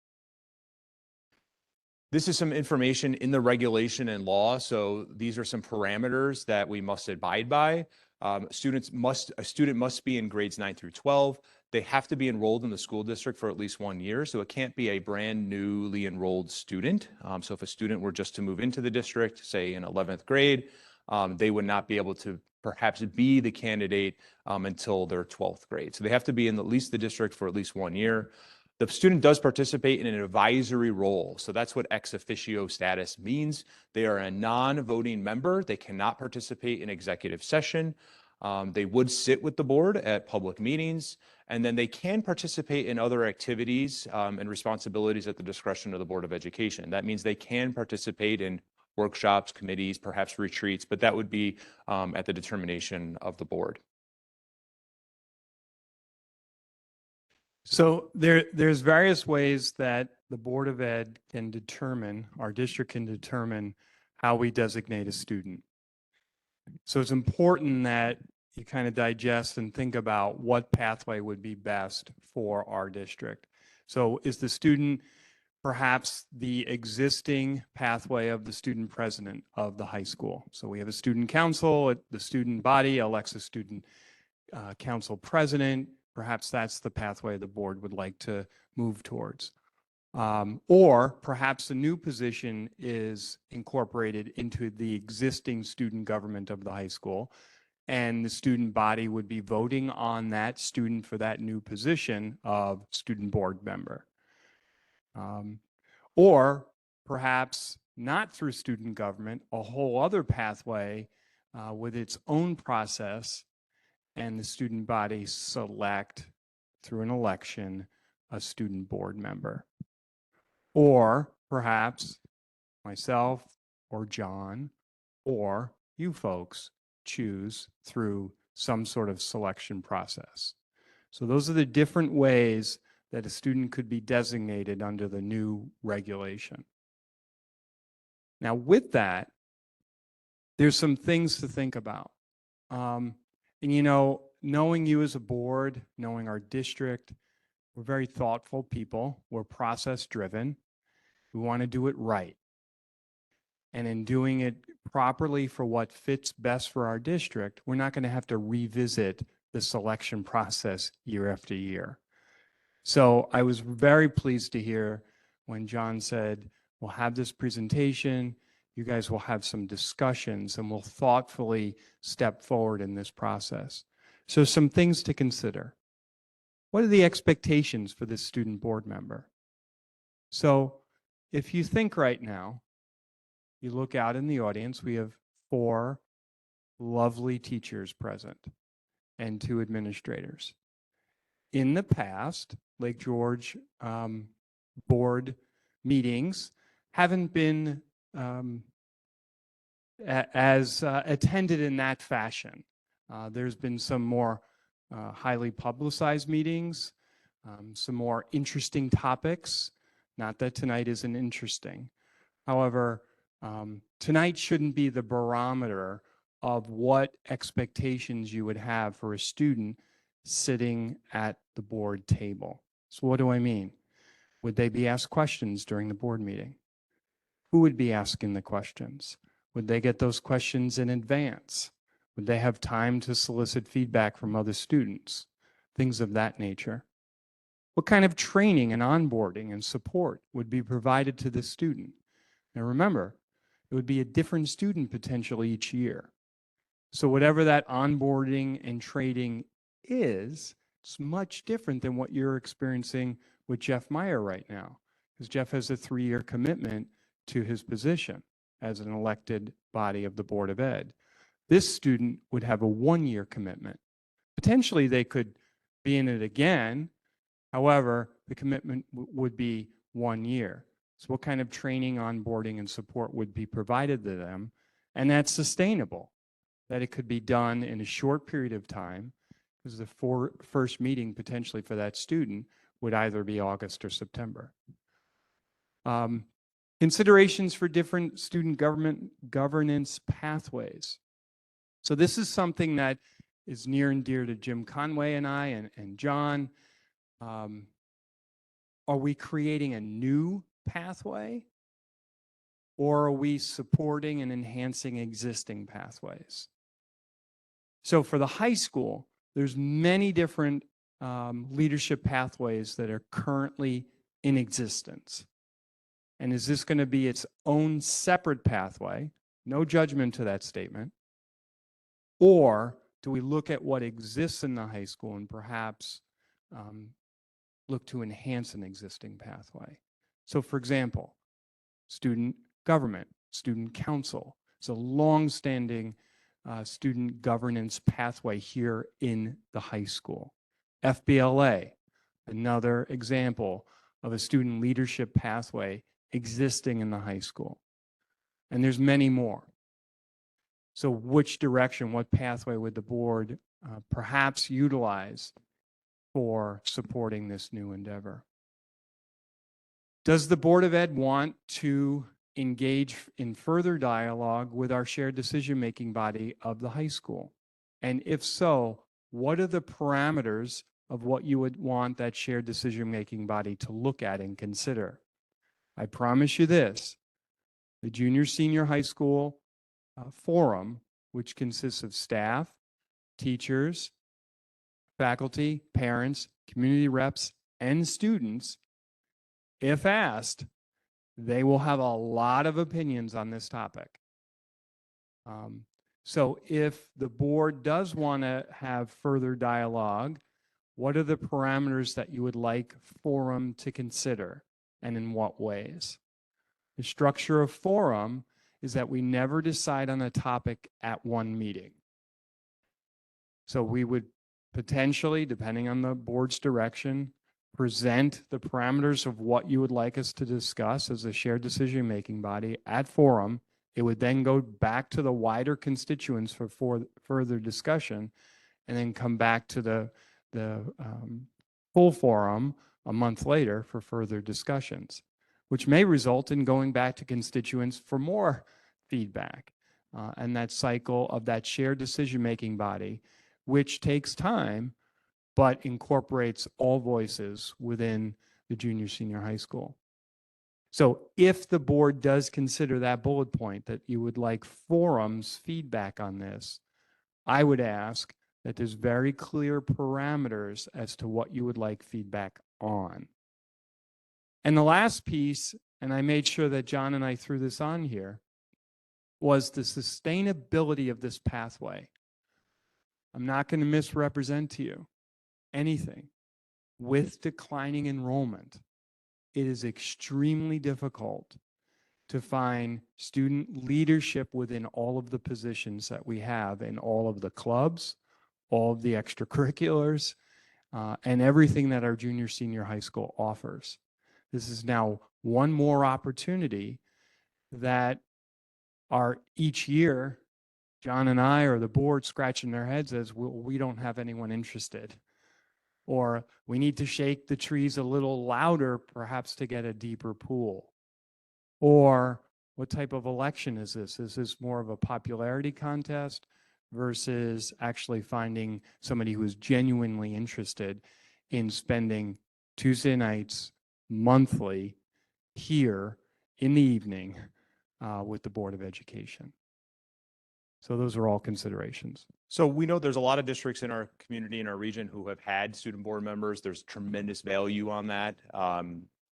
This is some information in the regulation and law. So these are some parameters that we must abide by. A student must be in grades 9 through 12. They have to be enrolled in the school district for at least 1 year. So it can't be a brand newly enrolled student. So if a student were just to move into the district, say in 11th grade, they would not be able to perhaps be the candidate until their 12th grade. So they have to be in at least the district for at least 1 year. The student does participate in an advisory role. So that's what ex officio status means. They are a non-voting member. They cannot participate in executive session. They would sit with the board at public meetings, and then they can participate in other activities and responsibilities at the discretion of the Board of Education. That means they can participate in workshops, committees, perhaps retreats, but that would be at the determination of the board. So there's various ways that the Board of Ed can determine, our district can determine how we designate a student. So it's important that you kind of digest and think about what pathway would be best for our district. So is the student perhaps the existing pathway of the student president of the high school? So we have a student council, the student body elects a student council president. Perhaps that's the pathway the board would like to move towards. Or perhaps a new position is incorporated into the existing student government of the high school, and the student body would be voting on that student for that new position of student board member. Or perhaps not through student government, a whole other pathway with its own process, and the student body select through an election a student board member. Or perhaps myself or John or you folks choose through some sort of selection process. So those are the different ways that a student could be designated under the new regulation. Now with that, there's some things to think about. And you know, knowing you as a board, knowing our district, we're very thoughtful people. We're process driven. We want to do it right. And in doing it properly for what fits best for our district, we're not going to have to revisit the selection process year after year. So I was very pleased to hear when John said, we'll have this presentation, you guys will have some discussions, and we'll thoughtfully step forward in this process. So some things to consider. What are the expectations for this student board member? So if you think right now, you look out in the audience, we have 4 lovely teachers present and 2 administrators. In the past, Lake George board meetings haven't been as attended in that fashion. There's been some more highly publicized meetings, some more interesting topics. Not that tonight isn't interesting. However, tonight shouldn't be the barometer of what expectations you would have for a student sitting at the board table. So what do I mean? Would they be asked questions during the board meeting? Who would be asking the questions? Would they get those questions in advance? Would they have time to solicit feedback from other students? Things of that nature. What kind of training and onboarding and support would be provided to the student? Now remember, it would be a different student potentially each year. So whatever that onboarding and training is, it's much different than what you're experiencing with Jeff Meyer right now, because Jeff has a 3-year commitment to his position as an elected body of the Board of Ed. This student would have a 1-year commitment. Potentially they could be in it again. However, the commitment would be 1 year. So what kind of training, onboarding, and support would be provided to them? And that's sustainable, that it could be done in a short period of time, because the first meeting potentially for that student would either be August or September. Considerations for different student governance pathways. So this is something that is near and dear to Jim Conway and I and John. Are we creating a new pathway, or are we supporting and enhancing existing pathways? So for the high school, there's many different leadership pathways that are currently in existence. And is this going to be its own separate pathway? No judgment to that statement. Or do we look at what exists in the high school and perhaps look to enhance an existing pathway? So for example, student government, student council. It's a long-standing student governance pathway here in the high school. FBLA, another example of a student leadership pathway existing in the high school. And there's many more. So which direction, what pathway would the board perhaps utilize for supporting this new endeavor? Does the Board of Ed want to engage in further dialogue with our shared decision-making body of the high school? And if so, what are the parameters of what you would want that shared decision-making body to look at and consider? I promise you this, the junior senior high school forum, which consists of staff, teachers, faculty, parents, community reps, and students, if asked, they will have a lot of opinions on this topic. So if the board does want to have further dialogue, what are the parameters that you would like forum to consider, and in what ways? The structure of forum is that we never decide on a topic at one meeting. So we would potentially, depending on the board's direction, present the parameters of what you would like us to discuss as a shared decision-making body at forum. It would then go back to the wider constituents for further discussion, and then come back to the full forum a month later for further discussions, which may result in going back to constituents for more feedback. And that cycle of that shared decision-making body, which takes time, but incorporates all voices within the junior senior high school. So if the board does consider that bullet point that you would like forum's feedback on this, I would ask that there's very clear parameters as to what you would like feedback on. And the last piece, and I made sure that John and I threw this on here, was the sustainability of this pathway. I'm not going to misrepresent to you anything. With declining enrollment, it is extremely difficult to find student leadership within all of the positions that we have in all of the clubs, all of the extracurriculars, and everything that our junior senior high school offers. This is now one more opportunity that each year, John and I or the board scratching their heads as we don't have anyone interested. Or we need to shake the trees a little louder, perhaps to get a deeper pool. Or what type of election is this? Is this more of a popularity contest versus actually finding somebody who is genuinely interested in spending Tuesday nights monthly here in the evening with the Board of Education? So those are all considerations. So we know there's a lot of districts in our community, in our region, who have had student board members. There's tremendous value on that.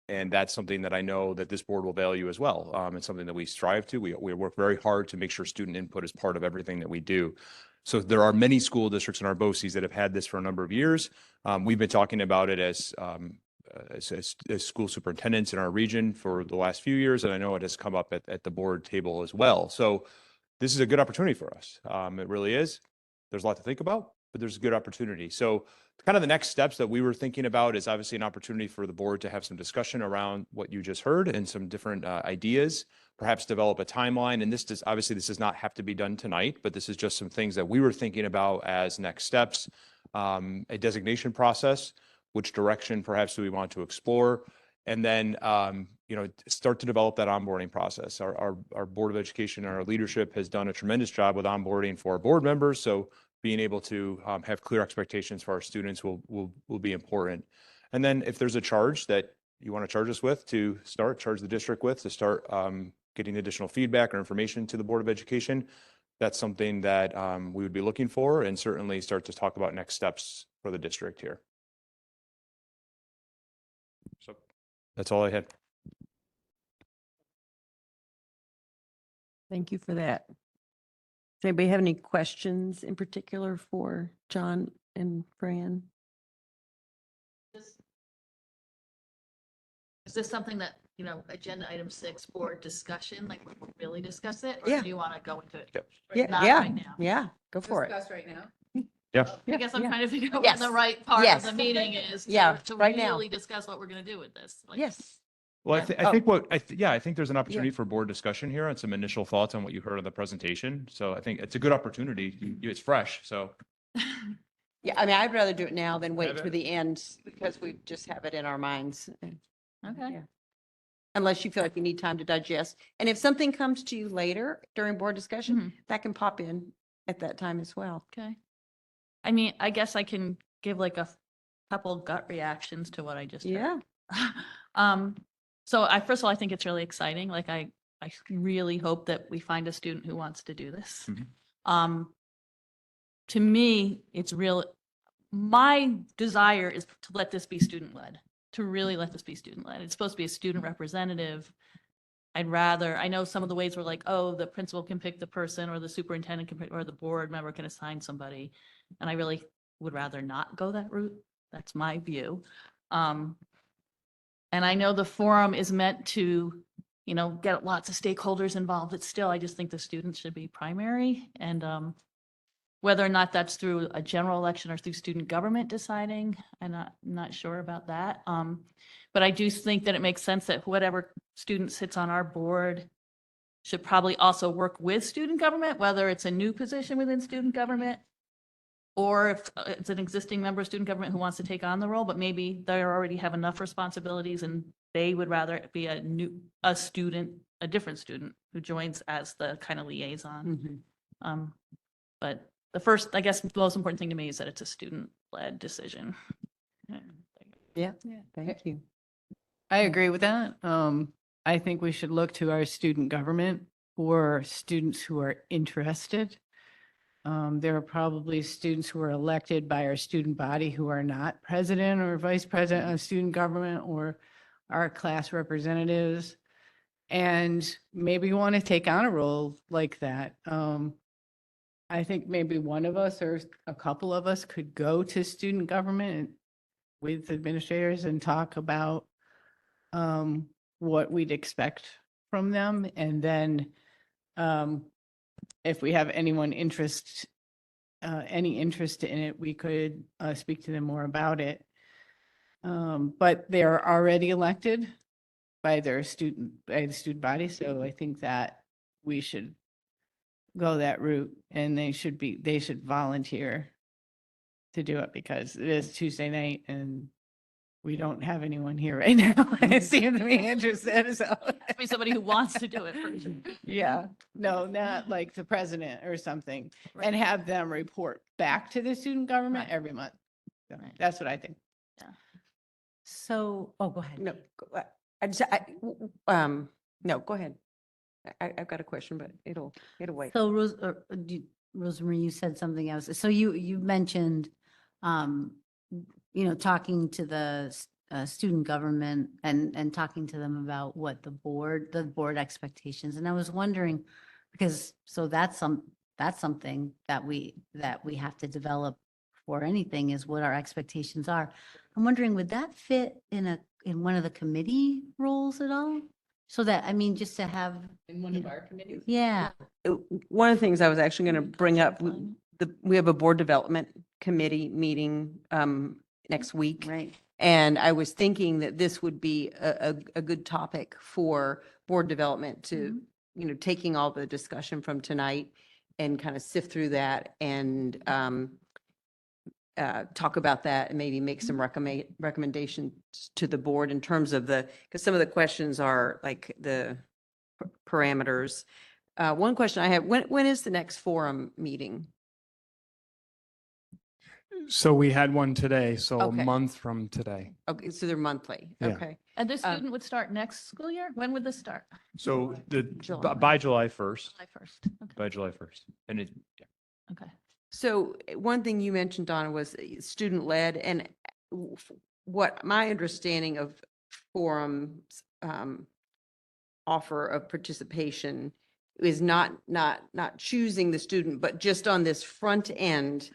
And that's something that I know that this board will value as well. It's something that we strive to. We work very hard to make sure student input is part of everything that we do. So there are many school districts in our BOCES that have had this for a number of years. We've been talking about it as school superintendents in our region for the last few years, and I know it has come up at the board table as well. So this is a good opportunity for us. It really is. There's a lot to think about, but there's a good opportunity. So kind of the next steps that we were thinking about is obviously an opportunity for the board to have some discussion around what you just heard and some different ideas, perhaps develop a timeline. And this does not have to be done tonight, but this is just some things that we were thinking about as next steps. A designation process, which direction perhaps do we want to explore? And then, start to develop that onboarding process. Our Board of Education and our leadership has done a tremendous job with onboarding for our board members. So being able to have clear expectations for our students will be important. And then if there's a charge that you want to charge us with to charge the district with to start getting additional feedback or information to the Board of Education, that's something that we would be looking for, and certainly start to talk about next steps for the district here. So that's all I had. Thank you for that. Does anybody have any questions in particular for John and Fran? Is this something that you know, agenda item 6 board discussion, like when we really discuss it? Or Yeah. do you want to go into it? Yep. Yeah, Not yeah, right now. yeah, go for it. right now. Yeah. I guess I'm Yeah. trying to figure out when Yes. the right part of the Yes. meeting is Yeah, to right now. really discuss what we're going to do with this. Like, Yes. Well, Yeah. I Oh. think I think there's an opportunity for board discussion here and some initial thoughts on what you heard of the presentation. So I think it's a good opportunity. It's fresh, so. Yeah, I mean, I'd rather do it now than wait Have to it. the end because we just have it in our minds. Okay. Yeah. Unless you feel like you need time to digest. And if something comes to you later during board discussion, Mhm. that can pop in at that time as well. Okay. I mean, I guess I can give like a couple gut reactions to what I just heard. Yeah. So first of all, I think it's really exciting. Like I really hope that we find a student who wants to do this. Mhm. To me, it's real, my desire is to let this be student-led, to really let this be student-led. It's supposed to be a student representative. I know some of the ways were like, oh, the principal can pick the person or the superintendent can pick, or the board member can assign somebody. And I really would rather not go that route. That's my view. And I know the forum is meant to, you know, get lots of stakeholders involved, but still, I just think the students should be primary. And whether or not that's through a general election or through student government deciding, I'm not sure about that. But I do think that it makes sense that whatever student sits on our board should probably also work with student government, whether it's a new position within student government or if it's an existing member of student government who wants to take on the role, but maybe they already have enough responsibilities and they would rather it be a different student who joins as the kind of liaison. Mhm. But the first, I guess, the most important thing to me is that it's a student-led decision. Yeah, thank you. I agree with that. I think we should look to our student government for students who are interested. There are probably students who are elected by our student body who are not president or vice president of student government or our class representatives. And maybe want to take on a role like that. I think maybe one of us or a couple of us could go to student government with administrators and talk about what we'd expect from them. And then if we have any interest in it, we could speak to them more about it. But they're already elected by the student body. So I think that we should go that route and they should volunteer to do it because it is Tuesday night and we don't have anyone here right now. I seem to be interested, so. Be somebody who wants to do it first. Yeah, no, not like the president or something, and have them report back to the student government Right. every month. So Right. that's what I think. So, oh, go ahead. No, no, go ahead. I've got a question, but it'll wait. So Rosemary, you said something else. So you mentioned, talking to the student government and talking to them about what the board expectations. And I was wondering, because, so that's something that we have to develop for anything is what our expectations are. I'm wondering, would that fit in one of the committee roles at all? So that, I mean, just to have. In one of our committees? Yeah. One of the things I was actually going to bring up, we have a board development committee meeting next week. Right. And I was thinking that this would be a good topic for board development to, taking all the discussion from tonight and kind of sift through that and talk about that and maybe make some recommendations to the board in terms of because some of the questions are like the parameters. One question I have, when is the next forum meeting? So we had one today, so a Okay. month from today. Okay, so they're monthly. Yeah. Okay. And this student would start next school year? When would this start? So July. by July 1st, July 1st. Okay. by July 1st. And Okay. So one thing you mentioned, Donna, was student-led, and what my understanding of forums offer of participation is not choosing the student, but just on this front end,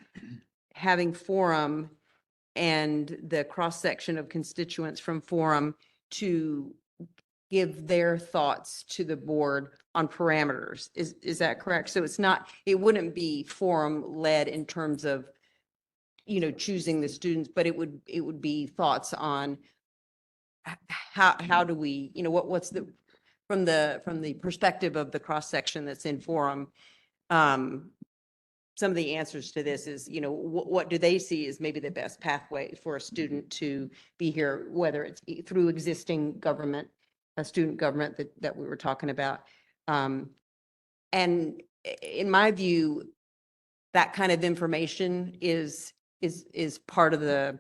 having forum and the cross-section of constituents from forum to give their thoughts to the board on parameters. Is that correct? So it's not, it wouldn't be forum led in terms of, choosing the students, but it would be thoughts on how do we, what's the, from the perspective of the cross section that's in forum, some of the answers to this is, what do they see as maybe the best pathway for a student to be here, whether it's through existing government, a student government that we were talking about. And in my view, that kind of information is part of the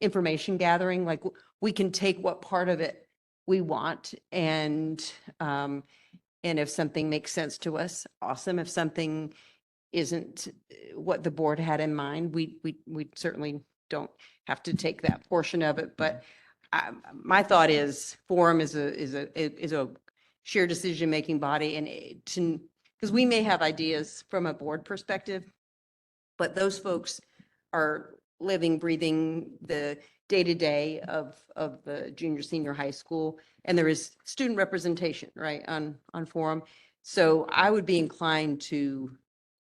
information gathering. Like we can take what part of it we want and if something makes sense to us, awesome. If something isn't what the board had in mind, we certainly don't have to take that portion of it. But my thought is forum is a shared decision-making body, and because we may have ideas from a board perspective, but those folks are living, breathing the day-to-day of the junior, senior high school, and there is student representation, right, on forum. So I would be inclined to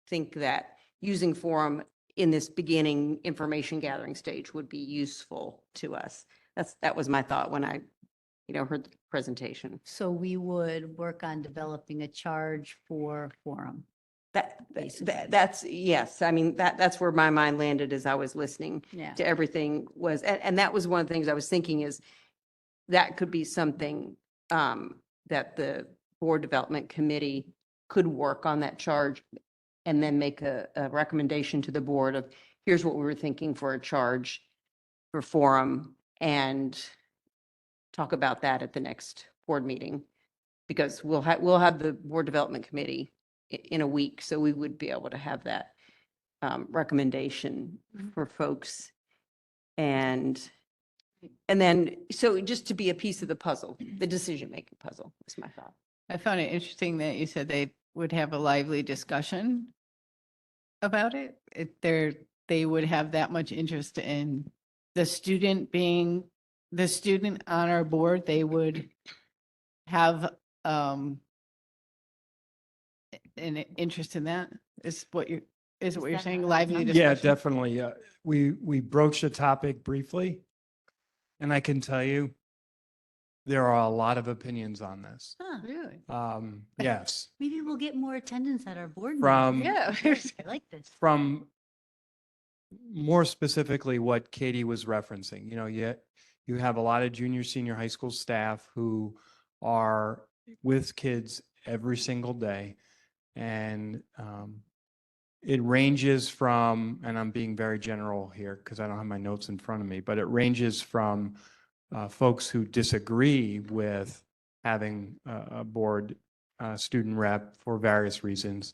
think that using forum in this beginning information gathering stage would be useful to us. That was my thought when I, heard the presentation. So we would work on developing a charge for forum. That's, yes, I mean, that's where my mind landed as I was listening Yeah. to everything was, and that was one of the things I was thinking is that could be something that the board development committee could work on that charge and then make a recommendation to the board of, here's what we were thinking for a charge for forum, and talk about that at the next board meeting. Because we'll have the board development committee in a week, so we would be able to have that recommendation for folks. And then, so just to be a piece of the puzzle, the decision-making puzzle is my thought. I found it interesting that you said they would have a lively discussion about it. They would have that much interest in the student being the student on our board. They would have an interest in that. Is what you're that saying? how Lively it discussion. Yeah, definitely. We broached the topic briefly, and I can tell you, there are a lot of opinions on this. Huh. Really? Yes, Maybe we'll get more attendance at our board. From- meeting. Yeah. I like this. from more specifically what Katie was referencing, you have a lot of junior, senior high school staff who are with kids every single day. And it ranges from, and I'm being very general here because I don't have my notes in front of me, but it ranges from folks who disagree with having a board student rep for various reasons,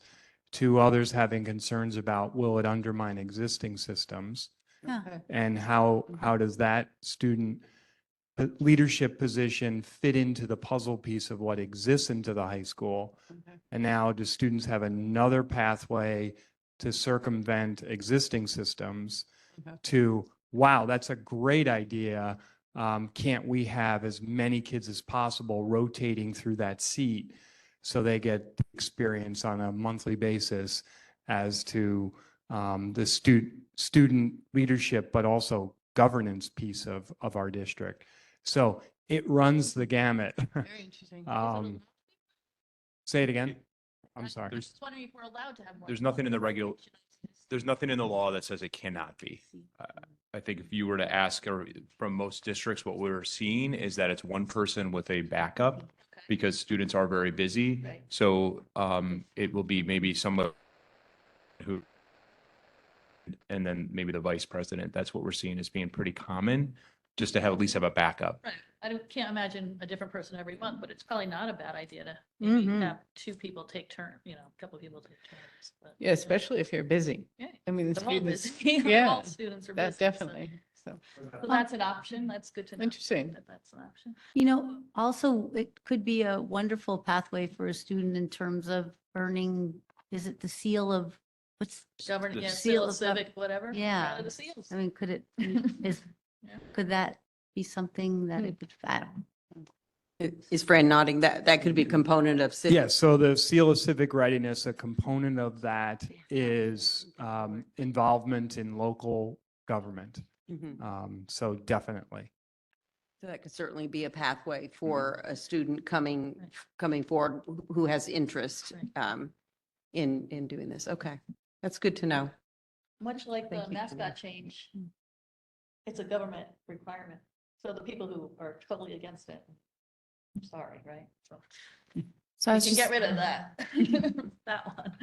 to others having concerns about, will it undermine existing systems? Yeah. And how does that student leadership position fit into the puzzle piece of what exists into the high school? Okay. And now do students have another pathway to circumvent existing systems Okay. to, wow, that's a great idea. Can't we have as many kids as possible rotating through that seat so they get experience on a monthly basis as to the student leadership, but also governance piece of our district. So it runs the gamut. Very interesting. Say it again. I'm sorry. I'm just wondering if we're allowed to have more. There's nothing in the there's nothing in the law that says it cannot be. I think if you were to ask, or from most districts, what we're seeing is that it's one person with a backup because students are very busy. Right. So it will be maybe someone who, and then maybe the vice president. That's what we're seeing as being pretty common, just to have at least have a backup. Right. Can't imagine a different person every month, but it's probably not a bad idea to maybe Mhm. have two people take turn, a couple of people take turns. but, Yeah, especially if you're busy. Yeah. I mean, the They're all students, busy. yeah, All students are that busy. so- definitely. So So that's an option. That's good to know. interesting. that That's an option. Also, it could be a wonderful pathway for a student in terms of earning, is it the seal of, what's, Government, The yeah, seal civil, of gov- civic, whatever. Yeah. Proud of the seals. I mean, could it, is, Yeah. could that be something that it could, I don't know. Is Fran nodding? That could be a component of civic. Yes, so the seal of civic readiness, a component of that is involvement in local government. Mhm. So definitely. So that could certainly be a pathway for a student coming forward who has interest in doing this. Okay, that's good to know. Much like the Thank you, Camille. mascot change, it's a government requirement. So the people who are totally against it, I'm sorry, right? So So I you was can just, get rid of that, that one.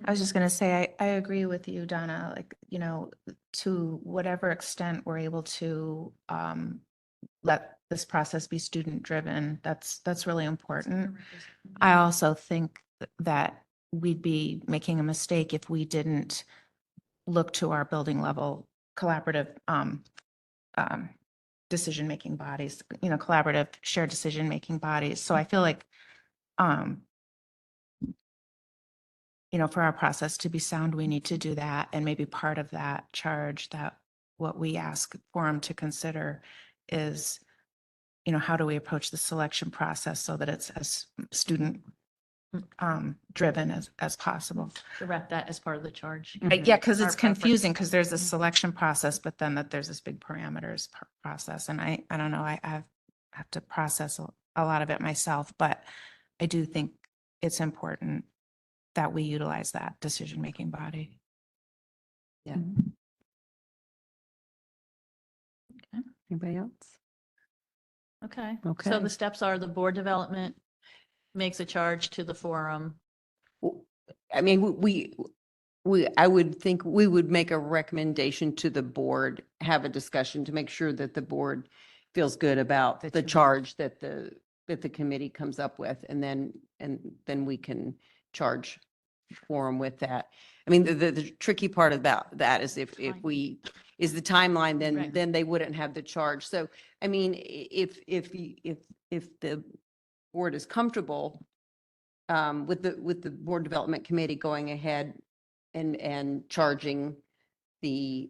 I was just going to say, I agree with you, Donna, like, you know, to whatever extent we're able to let this process be student driven, that's really important. I also think that we'd be making a mistake if we didn't look to our building level collaborative decision-making bodies, you know, collaborative shared decision-making bodies. So I feel like, you know, for our process to be sound, we need to do that. And maybe part of that charge, that what we ask Forum to consider is, you know, how do we approach the selection process so that it's as student driven as possible. Direct that as part of the charge. Yeah, because Our it's preference. confusing because there's a selection process, but then that there's this big parameters process. And I don't know, I have to process a lot of it myself, but I do think it's important that we utilize that decision-making body. Yeah. Mhm. Anybody else? Okay. Okay. So the steps are the board development makes a charge to the forum. I mean, I would think we would make a recommendation to the board, have a discussion to make sure that the board feels good about the charge that the committee comes up with, and then we can charge Forum with that. I mean, the tricky part about that is if is the timeline, Right. then they wouldn't have the charge. So, I mean, if the board is comfortable with the board development committee going ahead and charging the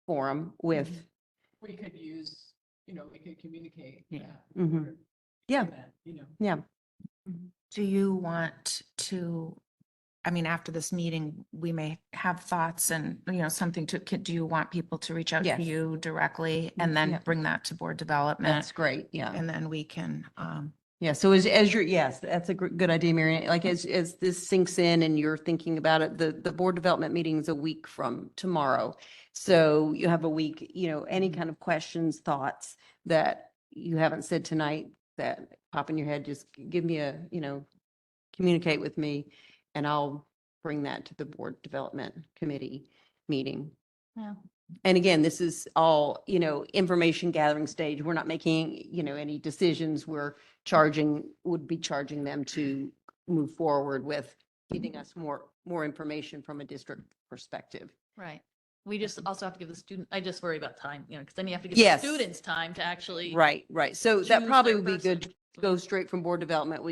forum with, We could use, you know, we could communicate. Mhm. Yeah. Yeah. Do you want to, I mean, after this meeting, we may have thoughts and, you know, something do you want people to reach out Yes. to you directly and then Yeah. bring that to board development? That's great. Yeah. And then we can, Yeah. So as you're, yes, that's a good idea, Mary. Like as this sinks in and you're thinking about it, the board development meeting is a week from tomorrow. So you have a week, you know, any kind of questions, thoughts that you haven't said tonight that pop in your head, just give me communicate with me and I'll bring that to the board development committee meeting. Yeah. And again, this is all, information gathering stage. We're not making, any decisions. Would be charging them to move forward with giving us more information from a district perspective. Right. We just also have to give the student, I just worry about time, because then you have to give Yes. the students time to actually. Right. So that choose probably their would be good person. to go straight from board development.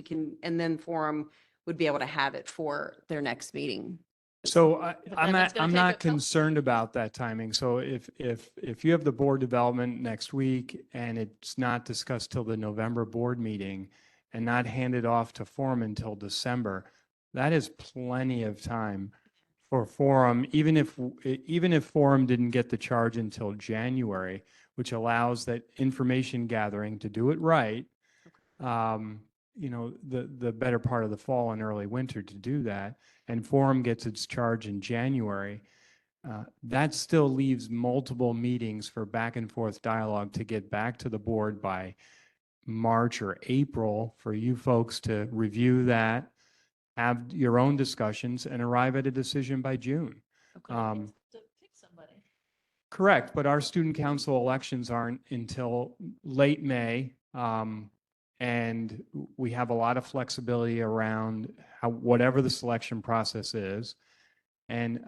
And then forum would be able to have it for their next meeting. So then I'm that's not, gonna I'm take not a couple- concerned about that timing. So if you have the board development next week and it's not discussed till the November board meeting and not handed off to forum until December, that is plenty of time for forum, even if forum didn't get the charge until January, which allows that information gathering to do it right. The better part of the fall and early winter to do that, and forum gets its charge in January, that still leaves multiple meetings for back and forth dialogue to get back to the board by March or April for you folks to review that, have your own discussions, and arrive at a decision by June. To pick somebody. Correct, but our student council elections aren't until late May. And we have a lot of flexibility around whatever the selection process is. And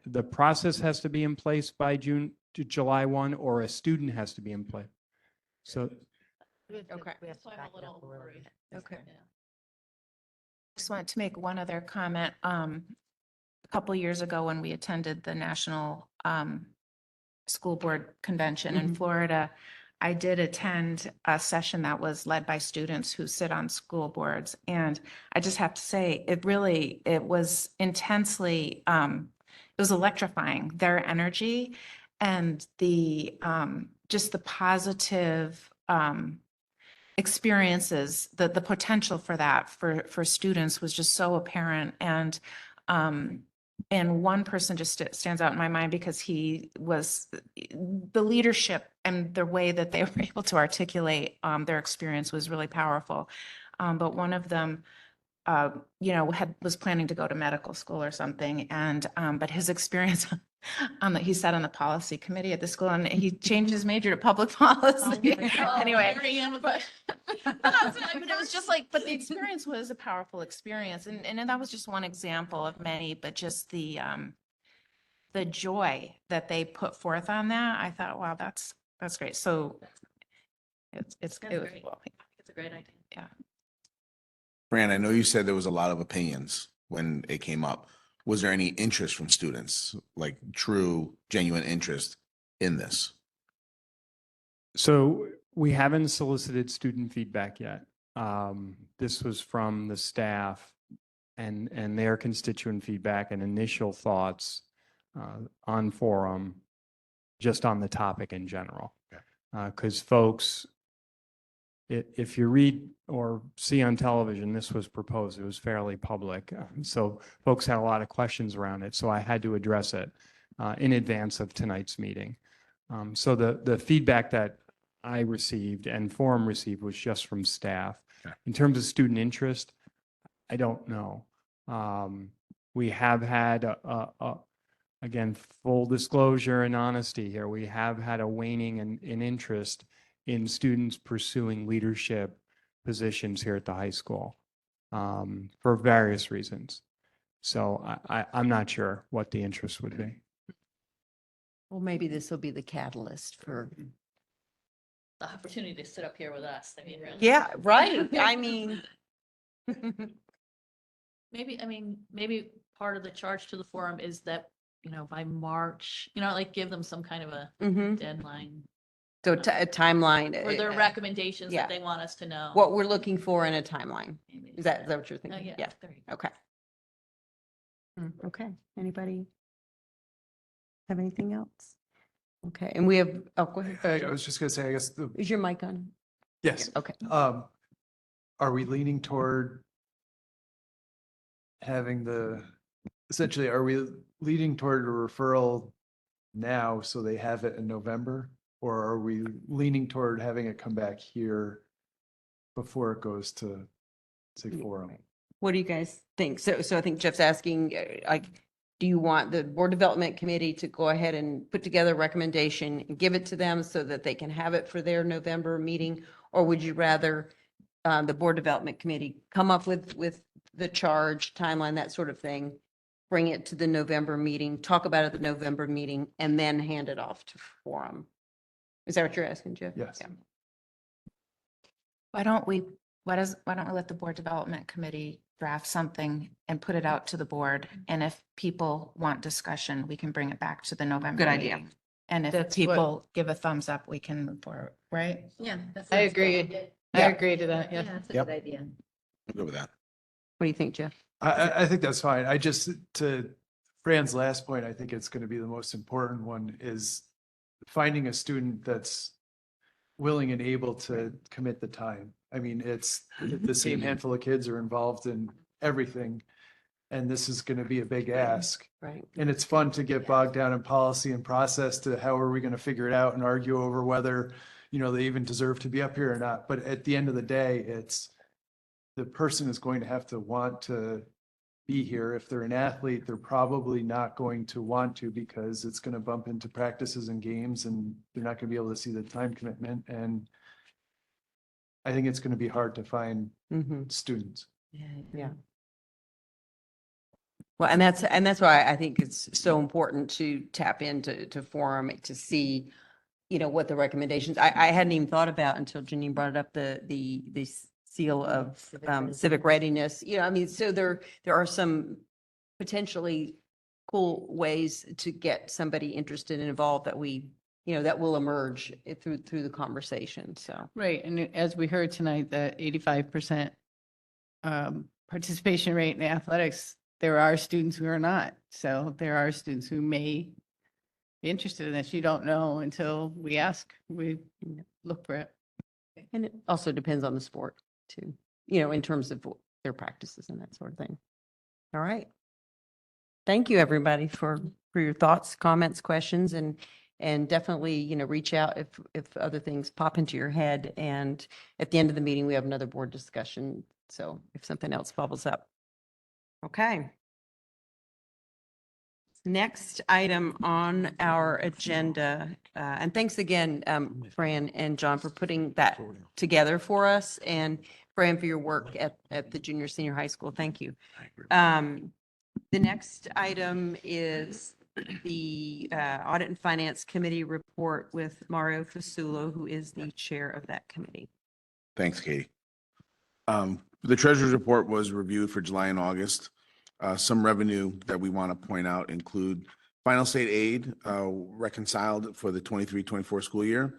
the process has to be in place by June to July 1, or a student has to be in place. So Okay. That's why I'm a little worried. Okay. Yeah. just wanted to make one other comment. A couple years ago when we attended the National School Board Convention in Mhm. Florida, I did attend a session that was led by students who sit on school boards. And I just have to say, it was intensely, it was electrifying, their energy and the, just the positive, experiences, the potential for that for students was just so apparent. And one person just stands out in my mind because he was the leadership and the way that they were able to articulate their experience was really powerful. But one of them, was planning to go to medical school or something, and but his experience he sat on the policy committee at the school and he changed his major to public policy. Anyway, but it was just like, but the experience was a powerful experience, and that was just one example of many. But just the joy that they put forth on that, I thought, wow, that's great. So it was great. cool. It's a great idea. Yeah. Fran, I know you said there was a lot of opinions when it came up. Was there any interest from students, like true, genuine interest in this? So we haven't solicited student feedback yet. This was from the staff and their constituent feedback and initial thoughts on forum, just on the topic in general. Because folks, if you read or see on television, this was proposed, it was fairly public. So folks had a lot of questions around it. So I had to address it in advance of tonight's meeting. So the feedback that I received and forum received was just from staff. Okay. In terms of student interest, I don't know. We have had, again, full disclosure and honesty here, we have had a waning in interest in students pursuing leadership positions here at the high school for various reasons. So I'm not sure what the interest would be. Well, maybe this will be the catalyst for. The opportunity to sit up here with us. I mean, really. Yeah, right. I mean. Maybe part of the charge to the forum is that, by March, like give them some kind of a Mhm. deadline So a timeline. or their recommendations yeah. that they want us to know. What we're looking for in a timeline. Maybe. Is that what you're Oh, thinking? yeah. There you go. Okay. Okay. Anybody have anything else? Okay. And we have, oh, go ahead. I was just gonna say, I guess, Is your mic on? yes. Okay. Are we leaning toward having essentially, are we leaning toward a referral now so they have it in November? Or are we leaning toward having it come back here before it goes to, say, forum? What do you guys think? So I think Jeff's asking, do you want the board development committee to go ahead and put together a recommendation and give it to them so that they can have it for their November meeting? Or would you rather the board development committee come up with the charge, timeline, that sort of thing, bring it to the November meeting, talk about it at the November meeting, and then hand it off to forum? Is that what you're asking, Jeff? Yes. Yeah. Why don't we let the board development committee draft something and put it out to the board? And if people want discussion, we can bring it back to the November Good idea. meeting. And if That's people give a thumbs up, we can move forward, right? Yeah. I agree. I agree to that, yeah. That's a Yep. good idea. I'm good with that. What do you think, Jeff? I think that's fine. To Fran's last point, I think it's going to be the most important one is finding a student that's willing and able to commit the time. I mean, it's the same handful of kids are involved in everything. And this is going to be a big ask. Right. And it's fun to get bogged down in policy and process to how are we going to figure it out and argue over whether, they even deserve to be up here or not. But at the end of the day, it's the person is going to have to want to be here. If they're an athlete, they're probably not going to want to because it's going to bump into practices and games and they're not going to be able to see the time commitment. And I think it's going to be hard to find students. Yeah. Well, and that's why I think it's so important to tap into forum to see, what the recommendations, I hadn't even thought about until Janine brought it up, the seal of civic readiness, so there are some potentially cool ways to get somebody interested and involved that we, that will emerge through the conversation. So, Right, and as we heard tonight, the 85% participation rate in athletics, there are students who are not. So there are students who may be interested in this. You don't know until we ask, we look for it. and it also depends on the sport too, in terms of their practices and that sort of thing. All right. Thank you, everybody, for your thoughts, comments, questions, and definitely, reach out if other things pop into your head. And at the end of the meeting, we have another board discussion. So if something else bubbles up. Okay. Next item on our agenda, and thanks again, Fran and John, for putting that together for us, and Fran, for your work at the junior senior high school. Thank you. The next item is the Audit and Finance Committee report with Mario Fasulo, who is the chair of that committee. Thanks, Katie. The treasurer's report was reviewed for July and August. Some revenue that we want to point out include final state aid reconciled for the 23-24 school year.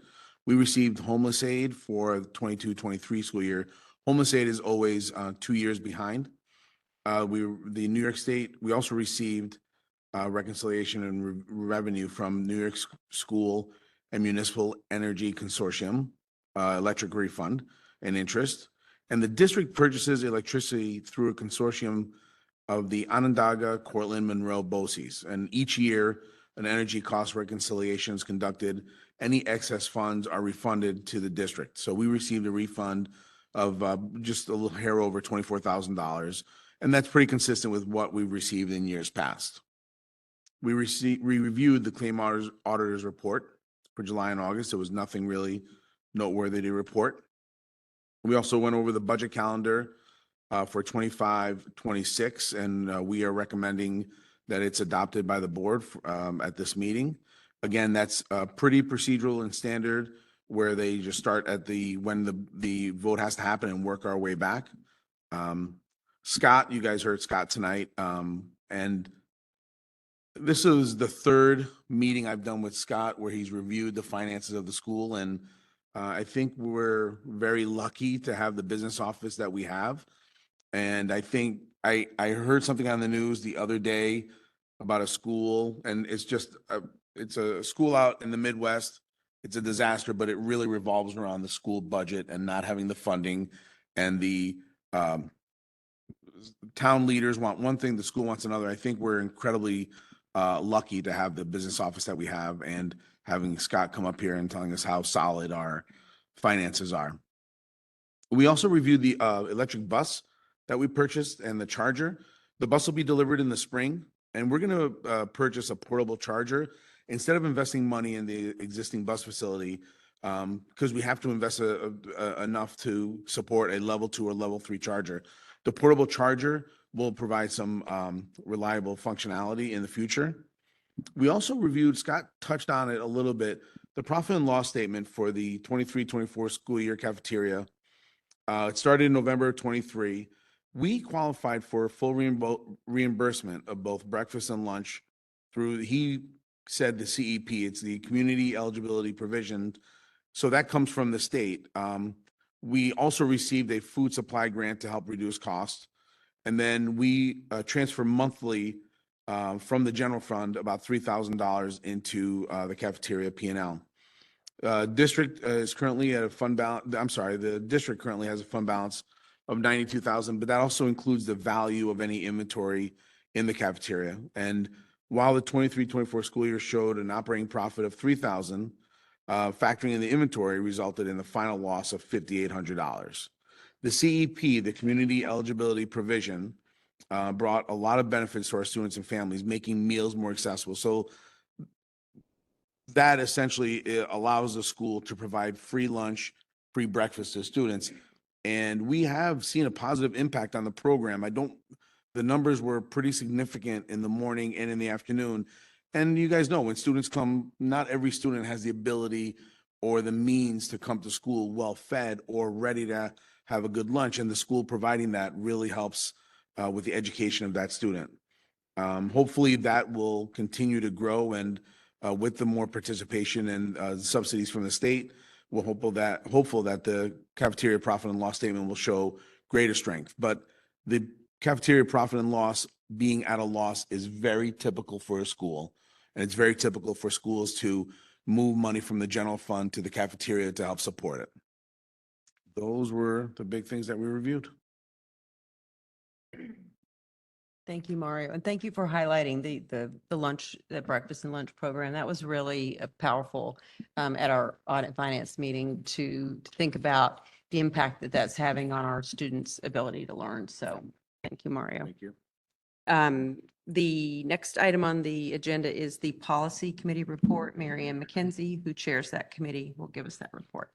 We received homeless aid for the 22-23 school year. Homeless aid is always 2 years behind. The New York State, we also received reconciliation and revenue from New York School and Municipal Energy Consortium, electric refund and interest. And the district purchases electricity through a consortium of the Onondaga, Cortland, Monroe, BOCES. And each year, an energy cost reconciliation is conducted. Any excess funds are refunded to the district. So we received a refund of just a little hair over $24,000. And that's pretty consistent with what we've received in years past. We reviewed the claim auditor's report for July and August. There was nothing really noteworthy to report. We also went over the budget calendar for 25-26, and we are recommending that it's adopted by the board at this meeting. Again, that's pretty procedural and standard, where they just start at when the vote has to happen and work our way back. Scott, you guys heard Scott tonight, and this is the third meeting I've done with Scott where he's reviewed the finances of the school, and I think we're very lucky to have the business office that we have. And I think I heard something on the news the other day about a school, and it's a school out in the Midwest. It's a disaster, but it really revolves around the school budget and not having the funding. And the town leaders want one thing, the school wants another. I think we're incredibly lucky to have the business office that we have, and having Scott come up here and telling us how solid our finances are. We also reviewed the electric bus that we purchased and the charger. The bus will be delivered in the spring, and we're going to purchase a portable charger instead of investing money in the existing bus facility, because we have to invest enough to support a level 2 or level 3 charger. The portable charger will provide some reliable functionality in the future. We also reviewed, Scott touched on it a little bit, the profit and loss statement for the 23-24 school year cafeteria. It started in November 23. We qualified for full reimbursement of both breakfast and lunch through, he said, the CEP. It's the Community Eligibility Provision. So that comes from the state. We also received a food supply grant to help reduce costs. And then we transfer monthly from the general fund about $3,000 into the cafeteria P&L. District is currently at a fund balance. I'm sorry, the district currently has a fund balance of $92,000, but that also includes the value of any inventory in the cafeteria. And while the 23-24 school year showed an operating profit of $3,000, factoring in the inventory resulted in the final loss of $5,800. The CEP, the Community Eligibility Provision, brought a lot of benefits to our students and families, making meals more accessible. So that essentially allows the school to provide free lunch, free breakfast to students. And we have seen a positive impact on the program. The numbers were pretty significant in the morning and in the afternoon. And you guys know, when students come, not every student has the ability or the means to come to school well-fed or ready to have a good lunch. And the school providing that really helps with the education of that student. Hopefully that will continue to grow, and with the more participation and subsidies from the state, we're hopeful that the cafeteria profit and loss statement will show greater strength. But the cafeteria profit and loss being at a loss is very typical for a school. And it's very typical for schools to move money from the general fund to the cafeteria to help support it. Those were the big things that we reviewed. Thank you, Mario. And thank you for highlighting the lunch, the breakfast and lunch program. That was really powerful at our audit finance meeting to think about the impact that that's having on our students' ability to learn. So thank you, Mario. Thank you. The next item on the agenda is the Policy Committee report. Mary Ann McKenzie, who chairs that committee, will give us that report.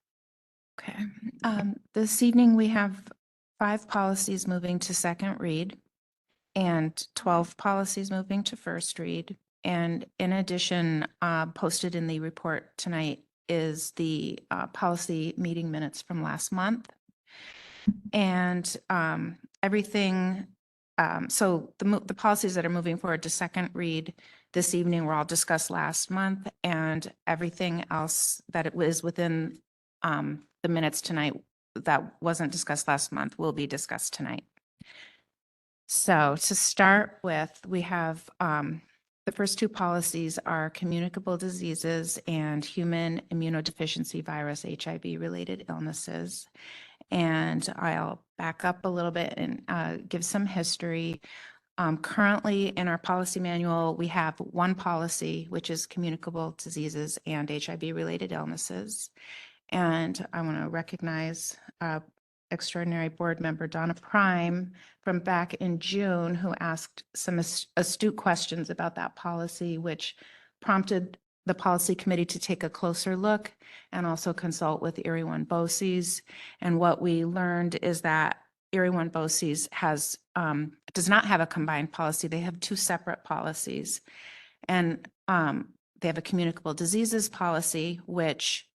Okay. This evening, we have 5 policies moving to second read and 12 policies moving to first read. And in addition, posted in the report tonight is the policy meeting minutes from last month. And everything, so the policies that are moving forward to second read this evening were all discussed last month, and everything else that it was within the minutes tonight that wasn't discussed last month will be discussed tonight. So to start with, we have the first 2 policies are communicable diseases and human immunodeficiency virus, HIV-related illnesses. And I'll back up a little bit and give some history. Currently in our policy manual, we have 1 policy, which is communicable diseases and HIV-related illnesses. And I want to recognize extraordinary board member Donna Prime from back in June, who asked some astute questions about that policy, which prompted the policy committee to take a closer look and also consult with Erie One BOCES. And what we learned is that Erie One BOCES does not have a combined policy. They have 2 separate policies. And they have a communicable diseases policy, which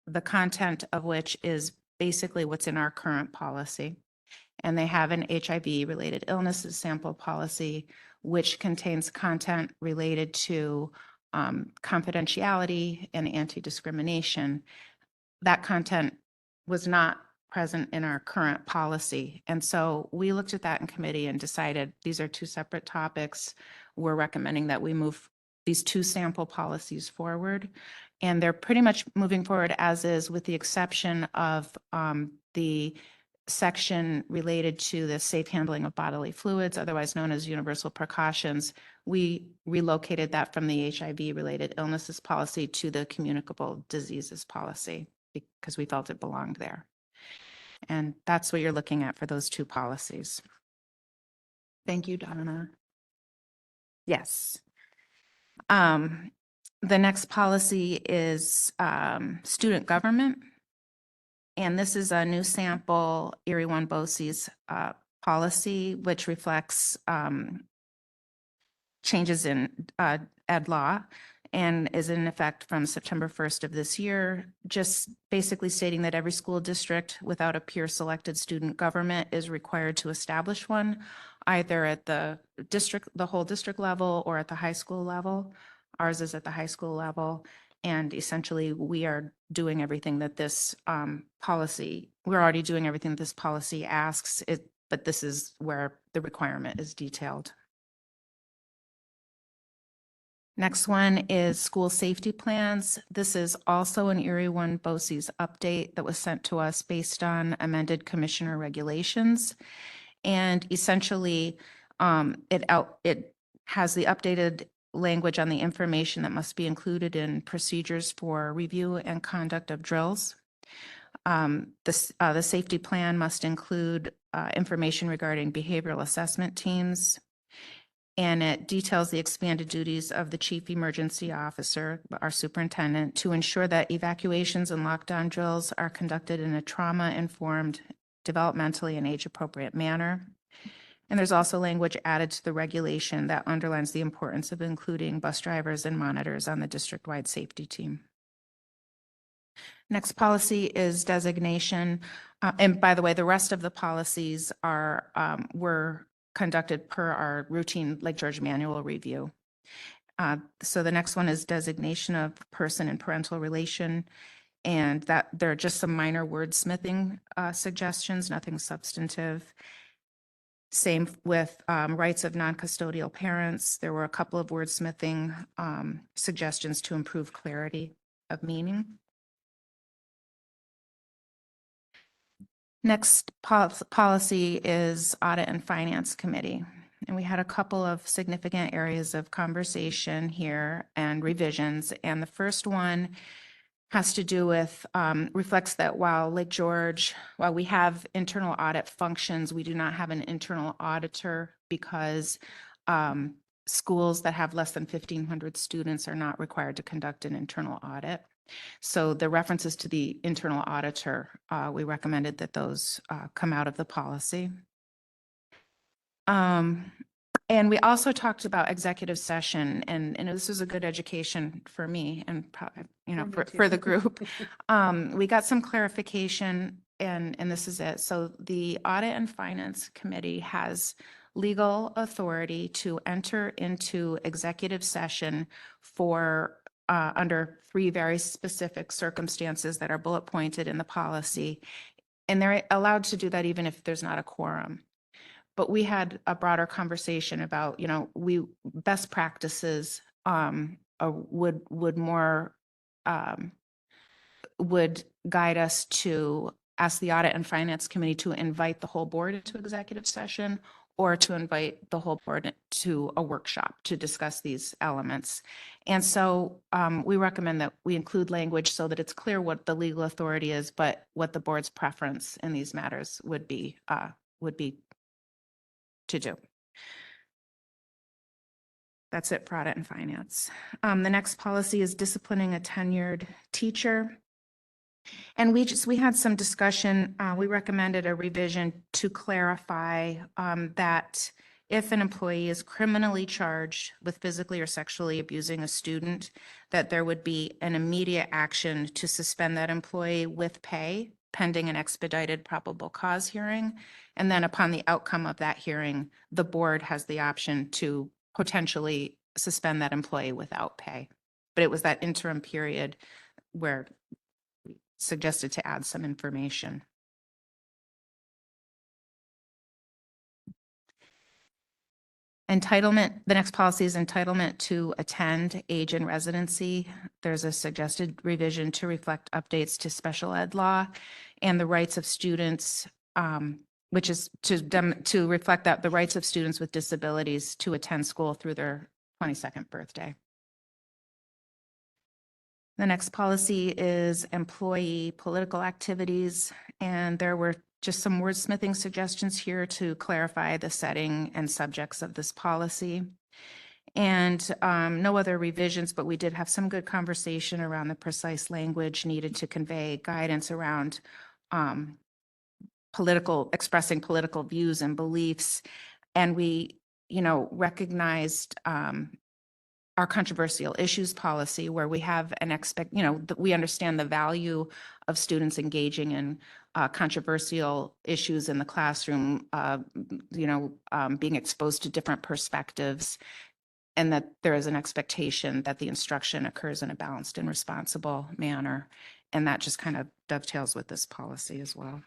the content of which is basically what's in our current policy. And they have an HIV-related illnesses sample policy, which contains content related to confidentiality and anti-discrimination. That content was not present in our current policy. And so we looked at that in committee and decided these are 2 separate topics. We're recommending that we move these 2 sample policies forward. And they're pretty much moving forward as is, with the exception of the section related to the safe handling of bodily fluids, otherwise known as universal precautions. We relocated that from the HIV-related illnesses policy to the communicable diseases policy because we felt it belonged there. And that's what you're looking at for those 2 policies. Thank you, Donna. Yes. The next policy is student government. And this is a new sample Erie One BOCES policy, which reflects changes in ed law and is in effect from September 1st of this year, just basically stating that every school district without a peer-selected student government is required to establish one, either at the whole district level or at the high school level. Ours is at the high school level. And essentially, we are doing everything that this policy, we're already doing everything this policy asks, but this is where the requirement is detailed. Next one is school safety plans. This is also an Erie One BOCES update that was sent to us based on amended commissioner regulations. And essentially, it has the updated language on the information that must be included in procedures for review and conduct of drills. The safety plan must include information regarding behavioral assessment teams, and it details the expanded duties of the chief emergency officer, our superintendent, to ensure that evacuations and lockdown drills are conducted in a trauma-informed, developmentally and age-appropriate manner. And there's also language added to the regulation that underlines the importance of including bus drivers and monitors on the district-wide safety team. Next policy is designation. And by the way, the rest of the policies were conducted per our routine Lake George manual review. So the next one is designation of person and parental relation. And that there are just some minor wordsmithing suggestions, nothing substantive. Same with rights of non-custodial parents. There were a couple of wordsmithing suggestions to improve clarity of meaning. Next policy is Audit and Finance Committee. And we had a couple of significant areas of conversation here and revisions. And the first one has to do with, reflects that while Lake George, while we have internal audit functions, we do not have an internal auditor because schools that have less than 1,500 students are not required to conduct an internal audit. So the references to the internal auditor, we recommended that those come out of the policy. And we also talked about executive session, and this was a good education for me and for the group. We got some clarification, and this is it. So the Audit and Finance Committee has legal authority to enter into executive session for under 3 very specific circumstances that are bullet pointed in the policy. And they're allowed to do that even if there's not a quorum. But we had a broader conversation about, best practices would guide us to ask the Audit and Finance Committee to invite the whole board into executive session or to invite the whole board to a workshop to discuss these elements. And so we recommend that we include language so that it's clear what the legal authority is, but what the board's preference in these matters would be to do. That's it for Audit and Finance. The next policy is disciplining a tenured teacher. And we had some discussion. We recommended a revision to clarify that if an employee is criminally charged with physically or sexually abusing a student, that there would be an immediate action to suspend that employee with pay pending an expedited probable cause hearing. And then upon the outcome of that hearing, the board has the option to potentially suspend that employee without pay. But it was that interim period where we suggested to add some information. Entitlement, the next policy is entitlement to attend age and residency. There's a suggested revision to reflect updates to special ed law and the rights of students, which is to reflect that the rights of students with disabilities to attend school through their 22nd birthday. The next policy is employee political activities, and there were just some wordsmithing suggestions here to clarify the setting and subjects of this policy. And no other revisions, but we did have some good conversation around the precise language needed to convey guidance around expressing political views and beliefs. And we, recognized our controversial issues policy, where we have an we understand the value of students engaging in controversial issues in the classroom, being exposed to different perspectives, and that there is an expectation that the instruction occurs in a balanced and responsible manner. And that just kind of dovetails with this policy as well.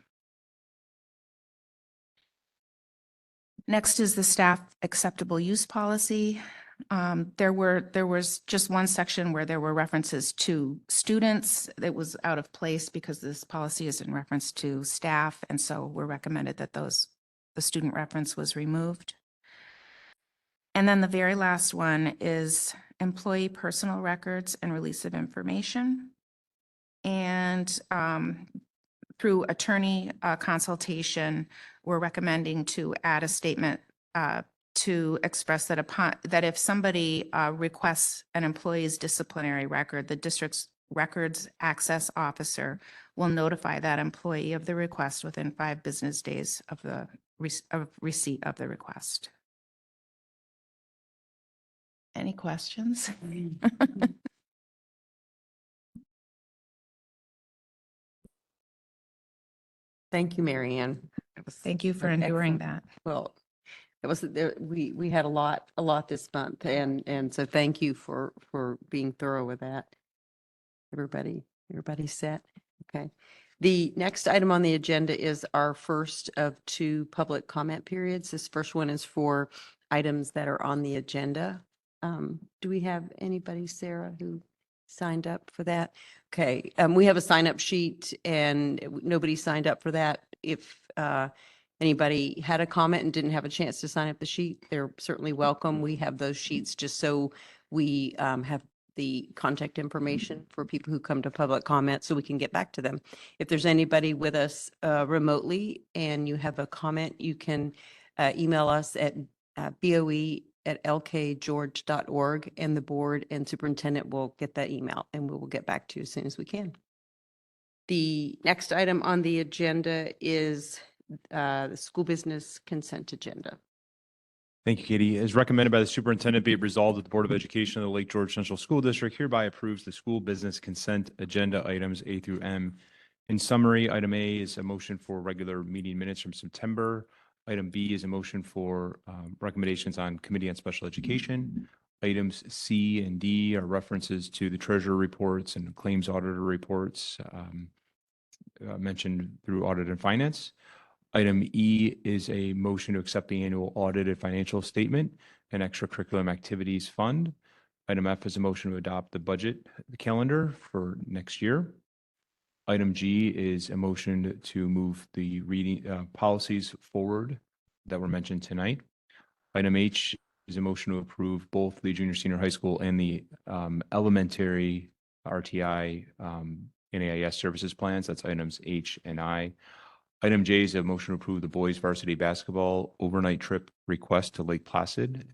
Next is the staff acceptable use policy. There was just one section where there were references to students. It was out of place because this policy is in reference to staff, and so we're recommended that the student reference was removed. And then the very last one is employee personal records and release of information. And through attorney consultation, we're recommending to add a statement to express that if somebody requests an employee's disciplinary record, the district's records access officer will notify that employee of the request within 5 business days of the receipt of the request. Any questions? Thank you, Mary Ann. Thank you for enduring that. Well, It was there, we had a lot this month, and so thank you for being thorough with that. Everybody set? Okay. The next item on the agenda is our first of two public comment periods. This first one is for items that are on the agenda. Do we have anybody, Sarah, who signed up for that? Okay, we have a sign-up sheet and nobody signed up for that. If anybody had a comment and didn't have a chance to sign up the sheet, they're certainly welcome. We have those sheets just so we have the contact information for people who come to public comment so we can get back to them. If there's anybody with us remotely and you have a comment, you can email us at boe@lkgeorge.org, and the board and superintendent will get that email and we will get back to you as soon as we can. The next item on the agenda is the school business consent agenda. Thank you, Katie. As recommended by the superintendent, be it resolved that the Board of Education of the Lake George Central School District hereby approves the school business consent agenda items A through M. In summary, item A is a motion for regular meeting minutes from September. Item B is a motion for recommendations on Committee on Special Education. Items C and D are references to the treasurer reports and claims auditor reports mentioned through audit and finance. Item E is a motion to accept the annual audited financial statement and extracurricular activities fund. Item F is a motion to adopt the budget calendar for next year. Item G is a motion to move the reading policies forward that were mentioned tonight. Item H is a motion to approve both the junior senior high school and the elementary RTI NAIS services plans. That's items H and I. Item J is a motion to approve the boys varsity basketball overnight trip request to Lake Placid.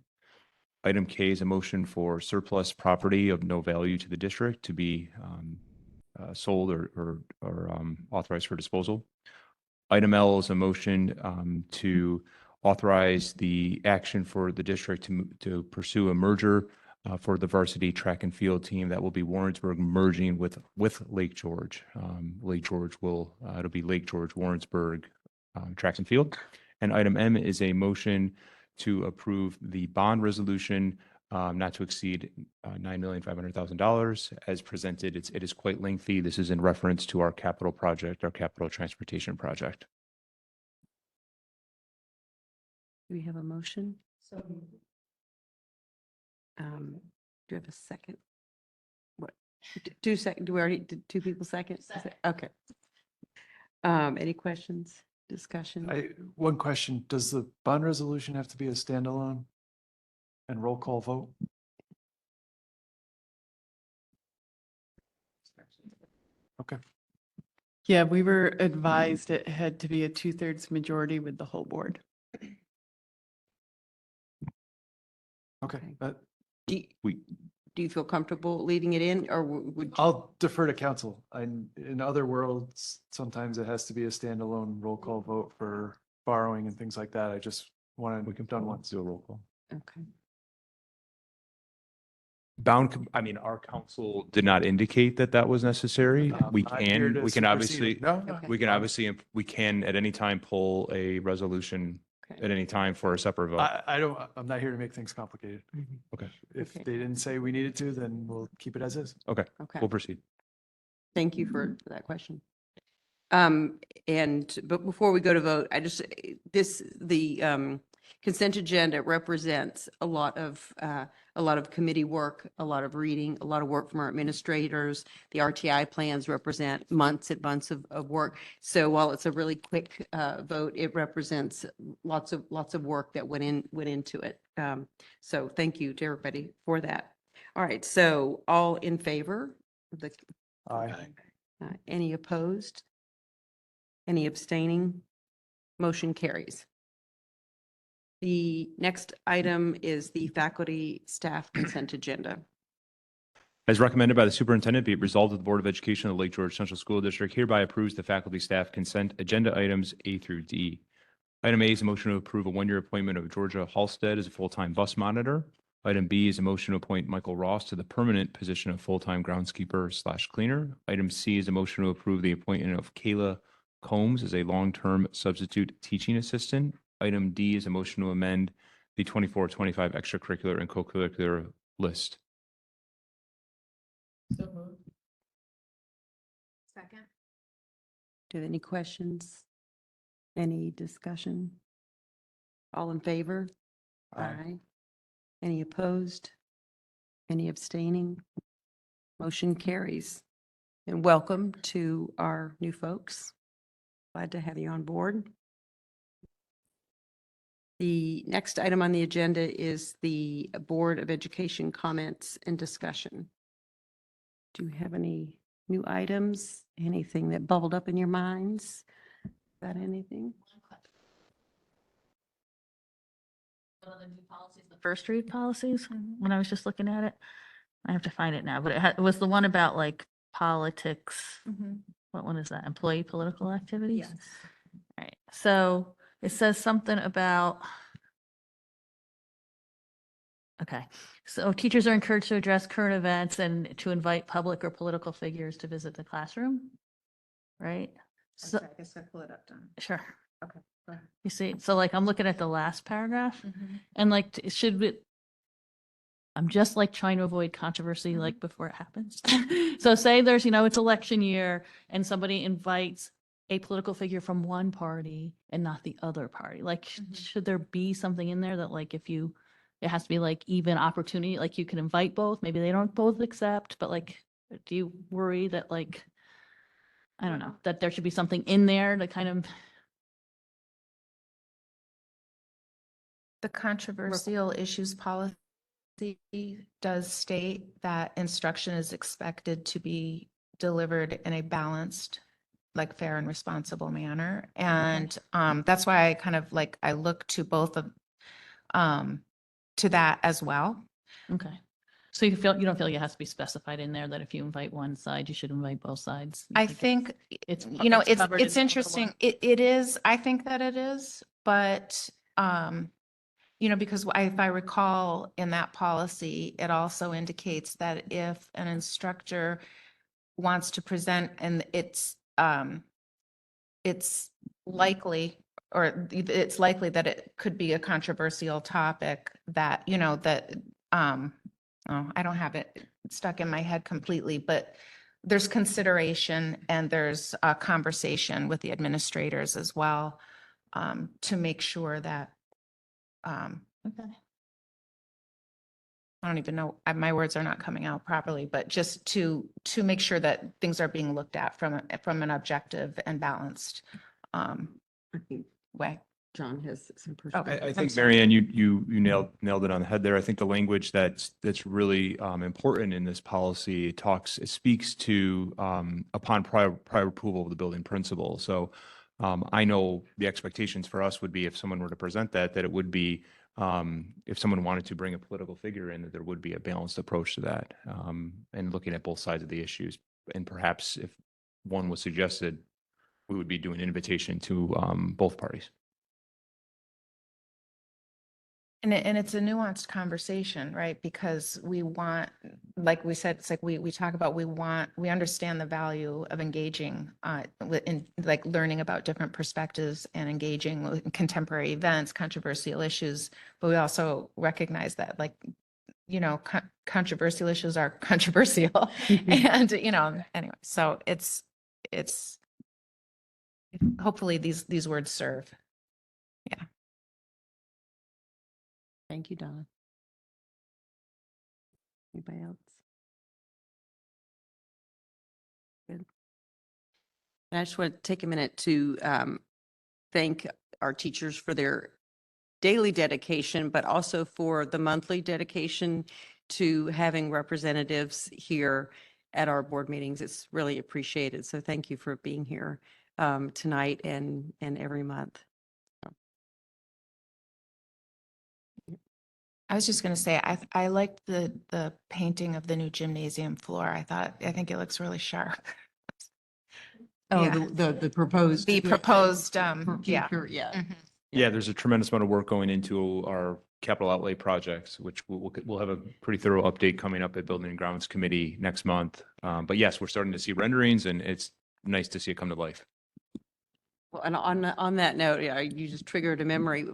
Item K is a motion for surplus property of no value to the district to be sold or authorized for disposal. Item L is a motion to authorize the action for the district to pursue a merger for the varsity track and field team that will be Warrensburg merging with Lake George. Lake George will, it'll be Lake George Warrensburg track and field. And item M is a motion to approve the bond resolution not to exceed $9,500,000 as presented. It is quite lengthy. This is in reference to our capital project, our capital transportation project. Do we have a motion? Do you have a second? What? 2 seconds? Do we already, did 2 people second? Okay. Any questions, discussion? One question, does the bond resolution have to be a standalone and roll call vote? Okay. Yeah, we were advised it had to be a 2/3 majority with the whole board. Okay, Do you feel comfortable leaving it in, or would? I'll defer to council. In other worlds, sometimes it has to be a standalone roll call vote for borrowing and things like that. I just wanted, we can done once. Do a roll call. Okay. Our council did not indicate that that was necessary. We not here to can supersede obviously, it. No, Okay. we can obviously, we can at any time pull a resolution at any time for a separate vote. I'm not here to make things complicated. Okay, If Okay. they didn't say we needed to, then we'll keep it as is. okay, Okay. we'll proceed. Thank you for that question. But before we go to vote, the consent agenda represents a lot of committee work, a lot of reading, a lot of work from our administrators. The RTI plans represent months and months of work. So while it's a really quick vote, it represents lots of work that went into it. So thank you to everybody for that. All right, so all in favor of the Aye. any opposed? Any abstaining? Motion carries. The next item is the faculty staff consent agenda. As recommended by the superintendent, be it resolved that the Board of Education of the Lake George Central School District hereby approves the faculty staff consent agenda items A through D. Item A is a motion to approve a one-year appointment of Georgia Halstead as a full-time bus monitor. Item B is a motion to appoint Michael Ross to the permanent position of full-time groundskeeper/cleaner. Item C is a motion to approve the appointment of Kayla Combs as a long-term substitute teaching assistant. Item D is a motion to amend the 24-25 extracurricular and co-curricular list. Second. Do you have any questions? Any discussion? All in favor? Aye. Any opposed? Any abstaining? Motion carries. And welcome to our new folks. Glad to have you on board. The next item on the agenda is the Board of Education comments and discussion. Do you have any new items? Anything that bubbled up in your minds? Got anything? One of the new policies, the first read policies, when I was just looking at it. I have to find it now, but it was the one about like politics. What one is that? Employee political activities? Yes. Right. So it says something about. Okay. So teachers are encouraged to address current events and to invite public or political figures to visit the classroom. Right? So, I guess I pull it up, Donna. sure. Okay. Go ahead. You see, so like I'm looking at the last paragraph Mhm. and like should we, I'm just like trying to avoid controversy like before it happens. So say there's, it's election year and somebody invites a political figure from one party and not the other party. Like, should there be something in there that like it has to be like even opportunity, like you can invite both, maybe they don't both accept, but like, do you worry that like, I don't know, that there should be something in there to kind of. The controversial issues policy does state that instruction is expected to be delivered in a balanced, like fair and responsible manner. And that's why I kind of like, I look to both of, to that as well. Okay. So you don't feel it has to be specified in there that if you invite one side, you should invite both sides? You I think, it's it's covered in the local interesting. law? It is, I think that it is, but, because if I recall in that policy, it also indicates that if an instructor wants to present and it's likely, or it's likely that it could be a controversial topic that, I don't have it stuck in my head completely, but there's consideration and there's a conversation with the administrators as well, to make sure that, Okay. I don't even know, my words are not coming out properly, but just to make sure that things are being looked at from an objective and balanced I think way. John has some Oh, perspective. I I'm think, sorry. Marianne, you nailed it on the head there. I think the language that's really important in this policy it speaks to upon prior approval of the building principal. So I know the expectations for us would be if someone were to present that it would be if someone wanted to bring a political figure in, that there would be a balanced approach to that and looking at both sides of the issues. And perhaps if one was suggested, we would be doing an invitation to both parties. And it's a nuanced conversation, right? Because we want, like we said, it's like we talk about, we understand the value of engaging in like learning about different perspectives and engaging with contemporary events, controversial issues. But we also recognize that like, controversial issues are controversial. And, anyway, so it's hopefully these words serve. Yeah. Thank you, Donna. Anybody else? Good. And I just want to take a minute to thank our teachers for their daily dedication, but also for the monthly dedication to having representatives here at our board meetings. It's really appreciated. So thank you for being here tonight and every month. I was just going to say, I liked the painting of the new gymnasium floor. I think it looks really sharp. Oh, Yeah. the proposed. The proposed, for yeah. future, yeah. Mhm. Yeah, there's a tremendous amount of work going into our capital outlay projects, which we'll have a pretty thorough update coming up at Building and Grounds Committee next month. But yes, we're starting to see renderings and it's nice to see it come to life. Well, and on that note, yeah, you just triggered a memory.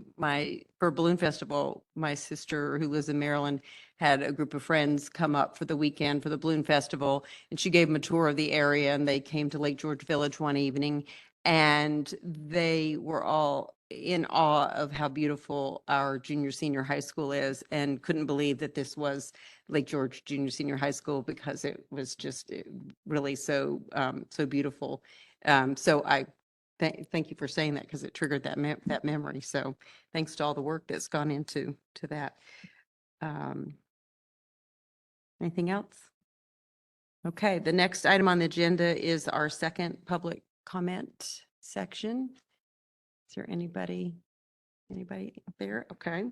For Balloon Festival, my sister who lives in Maryland had a group of friends come up for the weekend for the Balloon Festival, and she gave them a tour of the area, and they came to Lake George Village one evening, and they were all in awe of how beautiful our junior senior high school is, and couldn't believe that this was Lake George Junior Senior High School because it was just really so beautiful. So I thank you for saying that because it triggered that memory. So thanks to all the work that's gone into that. Anything else? Okay, the next item on the agenda is our second public comment section. Is there anybody up there? Okay.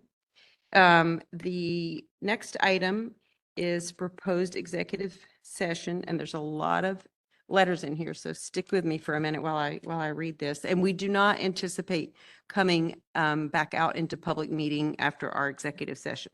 The next item is proposed executive session, and there's a lot of letters in here, so stick with me for a minute while I read this. And we do not anticipate coming back out into public meeting after our executive session.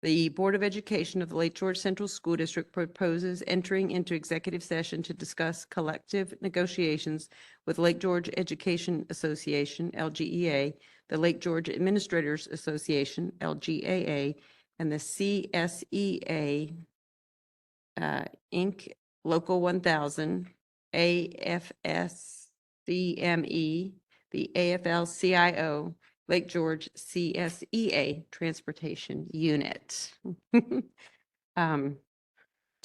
The Board of Education of the Lake George Central School District proposes entering into executive session to discuss collective negotiations with Lake George Education Association, LGEA, the Lake George Administrators Association, LGAA, and the CSEA, Inc., Local 1000, AFSCME, the AFL-CIO, Lake George CSEA Transportation Unit. Do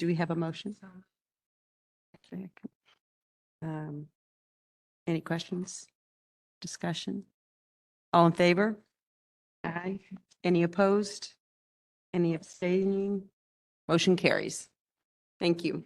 we have a motion? Any questions? Discussion? All in favor? Aye. Any opposed? Any abstaining? Motion carries. Thank you.